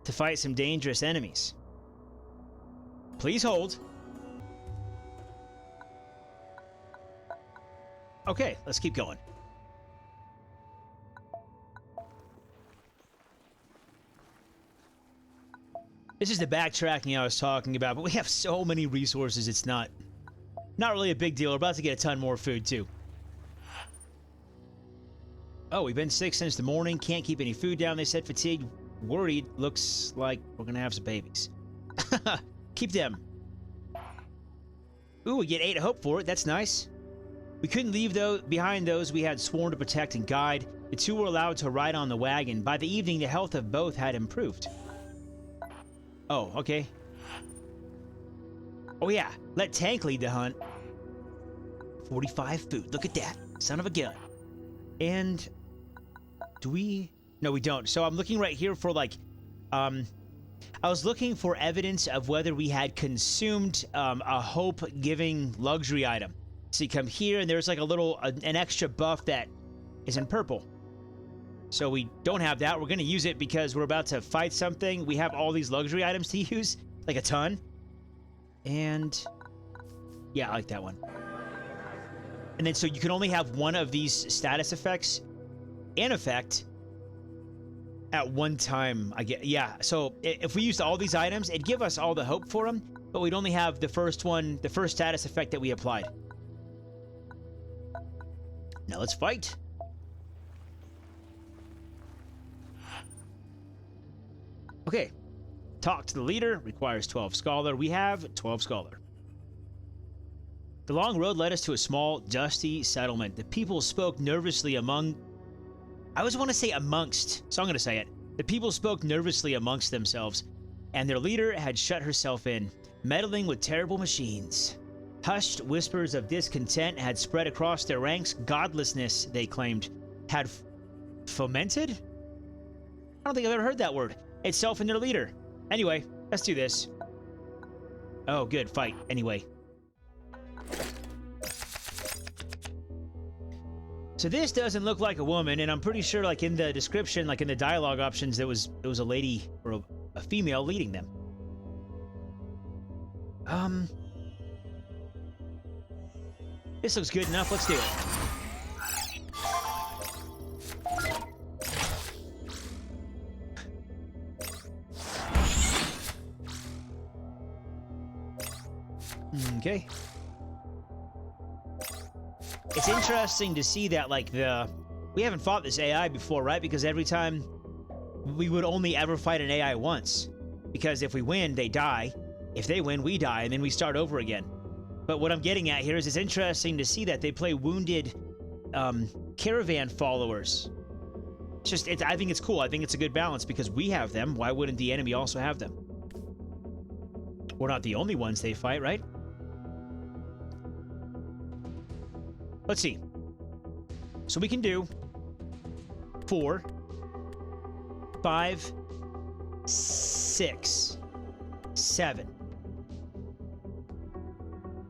fight some dangerous enemies. Please hold. Okay, let's keep going. This is the backtracking I was talking about, but we have so many resources, it's not really a big deal. We're about to get a ton more food, too. Oh, we've been sick since the morning. Can't keep any food down, they said. Fatigued. Worried. Looks like we're gonna have some babies. Keep them. Ooh, we get 8 hope for it. That's nice. We couldn't leave behind those we had sworn to protect and guide. The 2 were allowed to ride on the wagon. By the evening, the health of both had improved. Oh, okay. Oh, yeah. Let Tank lead the hunt. 45 food. Look at that. Son of a gun. And... do we... No, we don't. So I'm looking right here for, like... I was looking for evidence of whether we had consumed a hope-giving luxury item. So you come here, and there's like a little... an extra buff that is in purple. So we don't have that. We're going to use it because we're about to fight something. We have all these luxury items to use. Like a ton. And... yeah, I like that one. And then so you can only have one of these status effects in effect at one time. Yeah, so if we used all these items, it'd give us all the hope for them, but we'd only have the first one, the first status effect that we applied. Now let's fight. Okay. Talk to the leader. Requires 12 scholar. We have 12 scholar. The long road led us to a small, dusty settlement. The people spoke nervously among... I always want to say amongst, so I'm going to say it. The people spoke nervously amongst themselves, and their leader had shut herself in, meddling with terrible machines. Hushed whispers of discontent had spread across their ranks. Godlessness, they claimed, had fomented? I don't think I've ever heard that word. Itself and their leader. Anyway, let's do this. Oh, good. Fight. Anyway. So this doesn't look like a woman, and I'm pretty sure, like in the description, like in the dialogue options, there was a lady or a female leading them. This looks good enough. Let's do it. Okay. It's interesting to see that, like, we haven't fought this AI before, right? Because every time we would only ever fight an AI once. Because if we win, they die. If they win, we die, and then we start over again. But what I'm getting at here is it's interesting to see that they play wounded caravan followers. I think it's cool. I think it's a good balance because we have them. Why wouldn't the enemy also have them? We're not the only ones they fight, right? Let's see. So we can do 4, 5, 6, 7.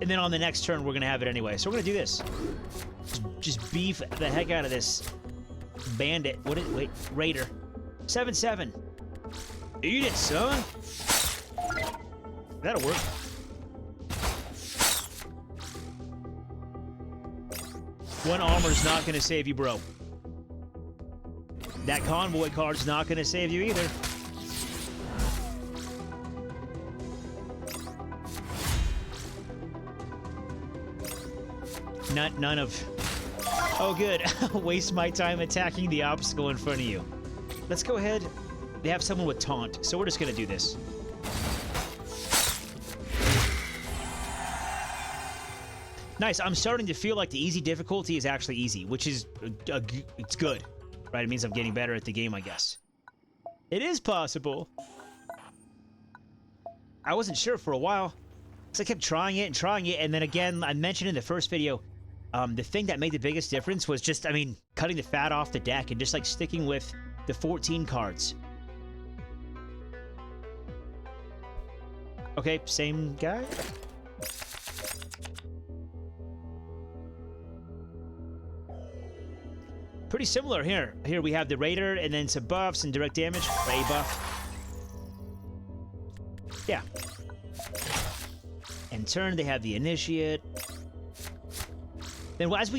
And then on the next turn, we're going to have it anyway. So we're going to do this. Just beef the heck out of this bandit. Wait, raider. 7-7. Eat it, son. That'll work. One armor's not going to save you, bro. That convoy card's not going to save you either. None of... Oh, good. Waste my time attacking the obstacle in front of you. Let's go ahead. They have someone with taunt, so we're just going to do this. Nice. I'm starting to feel like the easy difficulty is actually easy, which is... it's good. Right? It means I'm getting better at the game, I guess. It is possible. I wasn't sure for a while. So I kept trying it, and then again, I mentioned in the first video, the thing that made the biggest difference was just, I mean, cutting the fat off the deck and just, like, sticking with the 14 cards. Okay, same guy? Pretty similar here. Here we have the Raider, and then some buffs and direct damage. A buff. Yeah. And turn, they have the Initiate. Then as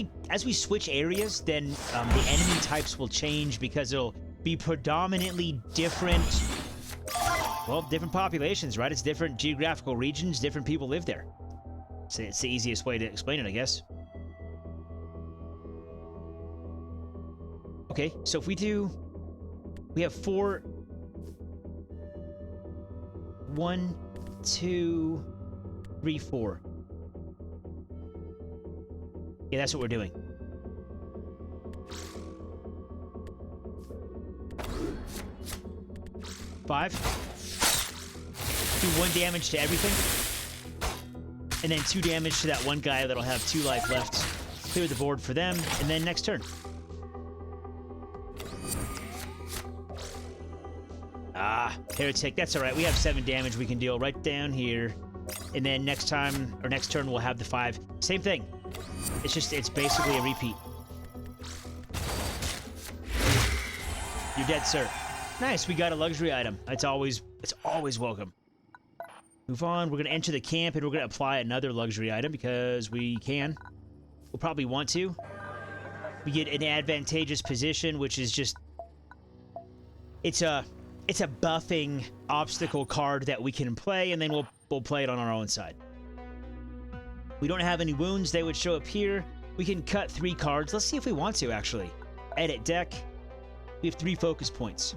we switch areas, then the enemy types will change because it'll be predominantly different, well, different populations, right? It's different geographical regions, different people live there. So it's the easiest way to explain it, I guess. Okay, so if we have 4, 1, 2, 3, 4. Yeah, that's what we're doing. Five. Do 1 damage to everything. And then 2 damage to that one guy that'll have 2 life left. Clear the board for them, and then next turn. Ah, heretic. That's all right. We have 7 damage we can deal right down here. And then next time, or next turn, we'll have the 5. Same thing. It's basically a repeat. You're dead, sir. Nice, we got a luxury item. It's always welcome. Move on. We're going to enter the camp, and we're going to apply another luxury item because we can. We'll probably want to. We get an advantageous position, which is just... It's a buffing obstacle card that we can play, and then we'll play it on our own side. We don't have any wounds. They would show up here. We can cut 3 cards. Let's see if we want to, actually. Edit deck. We have 3 focus points.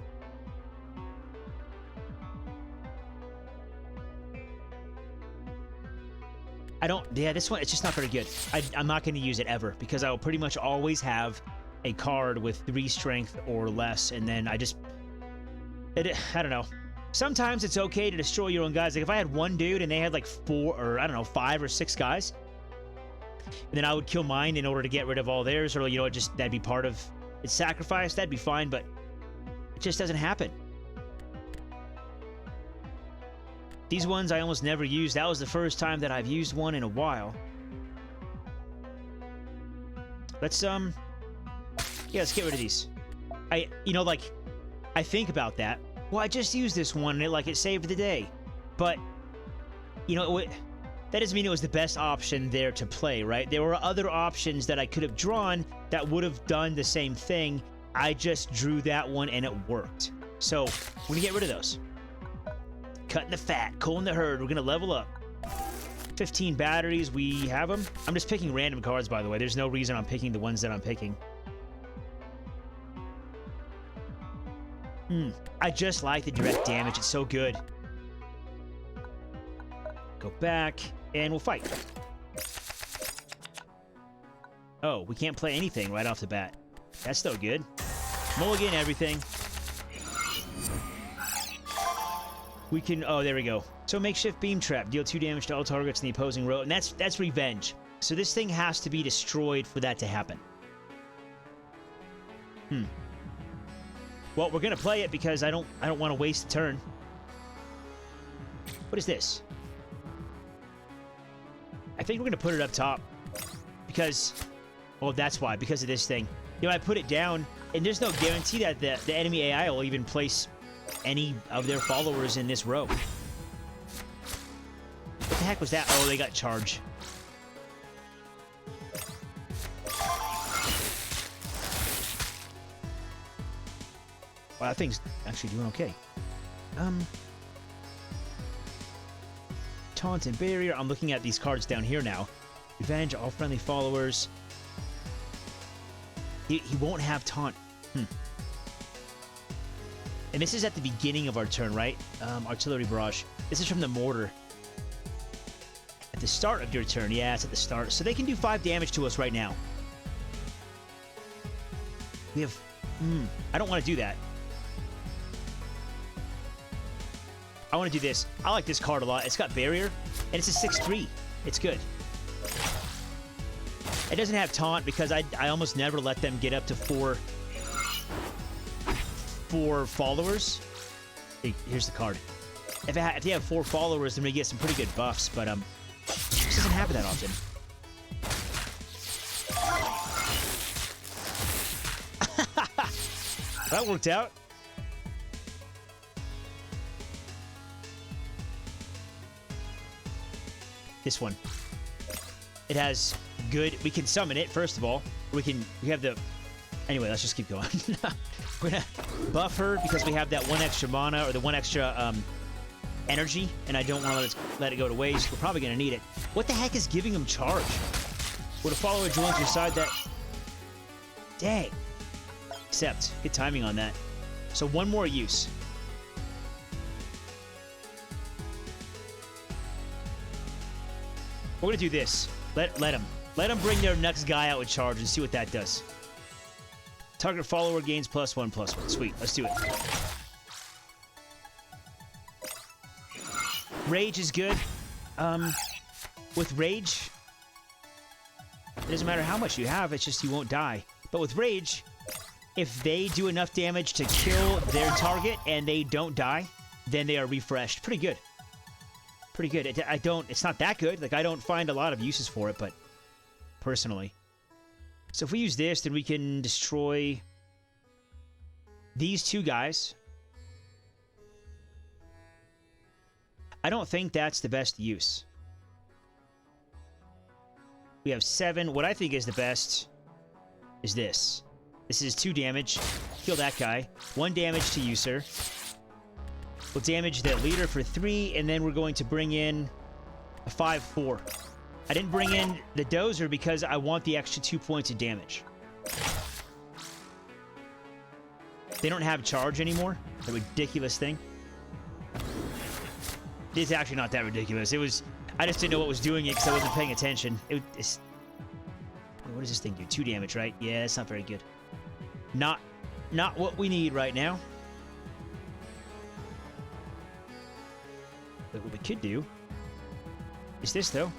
Yeah, this one, it's just not very good. I'm not going to use it ever, because I will pretty much always have a card with 3 strength or less, and then I don't know. Sometimes it's okay to destroy your own guys. Like, if I had 1 dude and they had, like, 4 or, I don't know, 5 or 6 guys, and then I would kill mine in order to get rid of all theirs, or, you know, that'd be part of its sacrifice, that'd be fine, but it just doesn't happen. These ones I almost never use. That was the first time that I've used one in a while. Let's Yeah, let's get rid of these. You know, like, I think about that. Well, I just used this one, and it saved the day. But, you know, that doesn't mean it was the best option there to play, right? There were other options that I could have drawn that would have done the same thing. I just drew that one, and it worked. So, we're going to get rid of those. Cutting the fat, culling the herd. We're going to level up. 15 batteries. We have them. I'm just picking random cards, by the way. There's no reason I'm picking the ones that I'm picking. I just like the direct damage. It's so good. Go back, and we'll fight. Oh, we can't play anything right off the bat. That's still good. Mulligan everything. We can... Oh, there we go. So makeshift beam trap. Deal 2 damage to all targets in the opposing row. And that's revenge. So this thing has to be destroyed for that to happen. Well, we're going to play it because I don't want to waste a turn. What is this? I think we're going to put it up top. Because... Well, that's why. Because of this thing. You know, I put it down, and there's no guarantee that the enemy AI will even place any of their followers in this row. What the heck was that? Oh, they got charged. Wow, that thing's actually doing okay. Taunt and barrier. I'm looking at these cards down here now. Revenge, all friendly followers. He won't have taunt. And this is at the beginning of our turn, right? Artillery barrage. This is from the mortar. At the start of your turn. Yeah, it's at the start. So they can do 5 damage to us right now. We have... I don't want to do that. I want to do this. I like this card a lot. It's got barrier, and it's a 6/3. It's good. It doesn't have taunt because I almost never let them get up to 4 followers. Hey, here's the card. If they have 4 followers, then we get some pretty good buffs, but this doesn't happen that often. That worked out. This one. It has good... We can summon it, first of all. We have the... Anyway, let's just keep going. We're gonna buff her because we have that 1 extra mana, or the 1 extra energy, and I don't want to let it go to waste. We're probably gonna need it. What the heck is giving him charge? When a follower joins your side, that... Dang. Except, good timing on that. So 1 more use. We're gonna do this. Let them bring their next guy out with charge and see what that does. Target follower gains +1/+1. Sweet, let's do it. Rage is good. With rage, it doesn't matter how much you have, it's just you won't die. But with rage, if they do enough damage to kill their target and they don't die, then they are refreshed. Pretty good. Pretty good. It's not that good. Like, I don't find a lot of uses for it, but personally. So if we use this, then we can destroy these 2 guys. I don't think that's the best use. We have 7. What I think is the best is this. This is 2 damage. Kill that guy. 1 damage to user. We'll damage the leader for 3, and then we're going to bring in a 5/4. I didn't bring in the dozer because I want the extra 2 points of damage. They don't have charge anymore. A ridiculous thing. It's actually not that ridiculous. It was... I just didn't know what was doing it because I wasn't paying attention. What does this thing do? 2 damage, right? Yeah, it's not very good. Not what we need right now. But what we could do is this, though.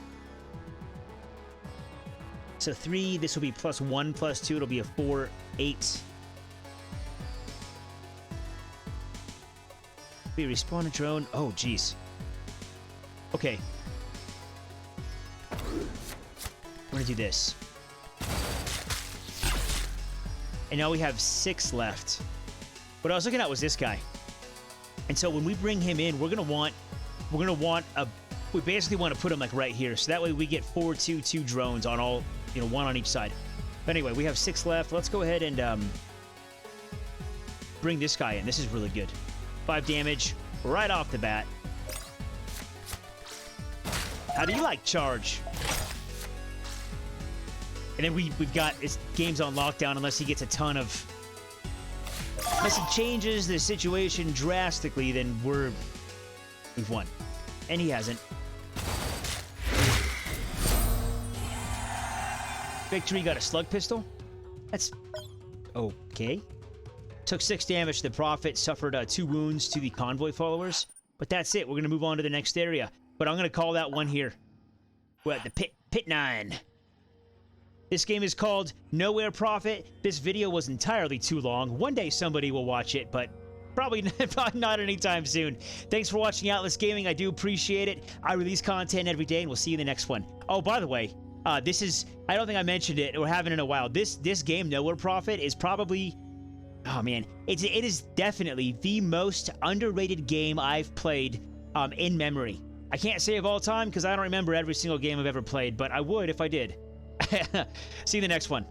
So 3, this will be +1/+2. It'll be a 4/8. We respawn a drone. Oh, jeez. Okay. We're gonna do this. and now we have 6 left. What I was looking at was this guy. And so when we bring him in, we basically want to put him like right here. So that way we get 4, 2, 2 drones on all, one on each side. But anyway, we have 6 left. Let's go ahead and bring this guy in. This is really good. 5 damage right off the bat. How do you like charge? And then we've got his game's on lockdown unless he gets a ton of... Unless he changes the situation drastically, then we've won. And he hasn't. Victory got a slug pistol. That's okay. Took 6 damage to the Prophet, suffered 2 wounds to the convoy followers. But that's it. We're going to move on to the next area. But I'm going to call that one here. We're at the Pit 9. This game is called Nowhere Prophet. This video was entirely too long. One day somebody will watch it, but probably not anytime soon. Thanks for watching Atlas Gaming. I do appreciate it. I release content every day, and we'll see you in the next one. Oh, by the way, this is... I don't think I mentioned it, or haven't in a while. This game, Nowhere Prophet, is probably... Oh, man. It is definitely the most underrated game I've played in memory. I can't say of all time, because I don't remember every single game I've ever played, but I would if I did. See you in the next one.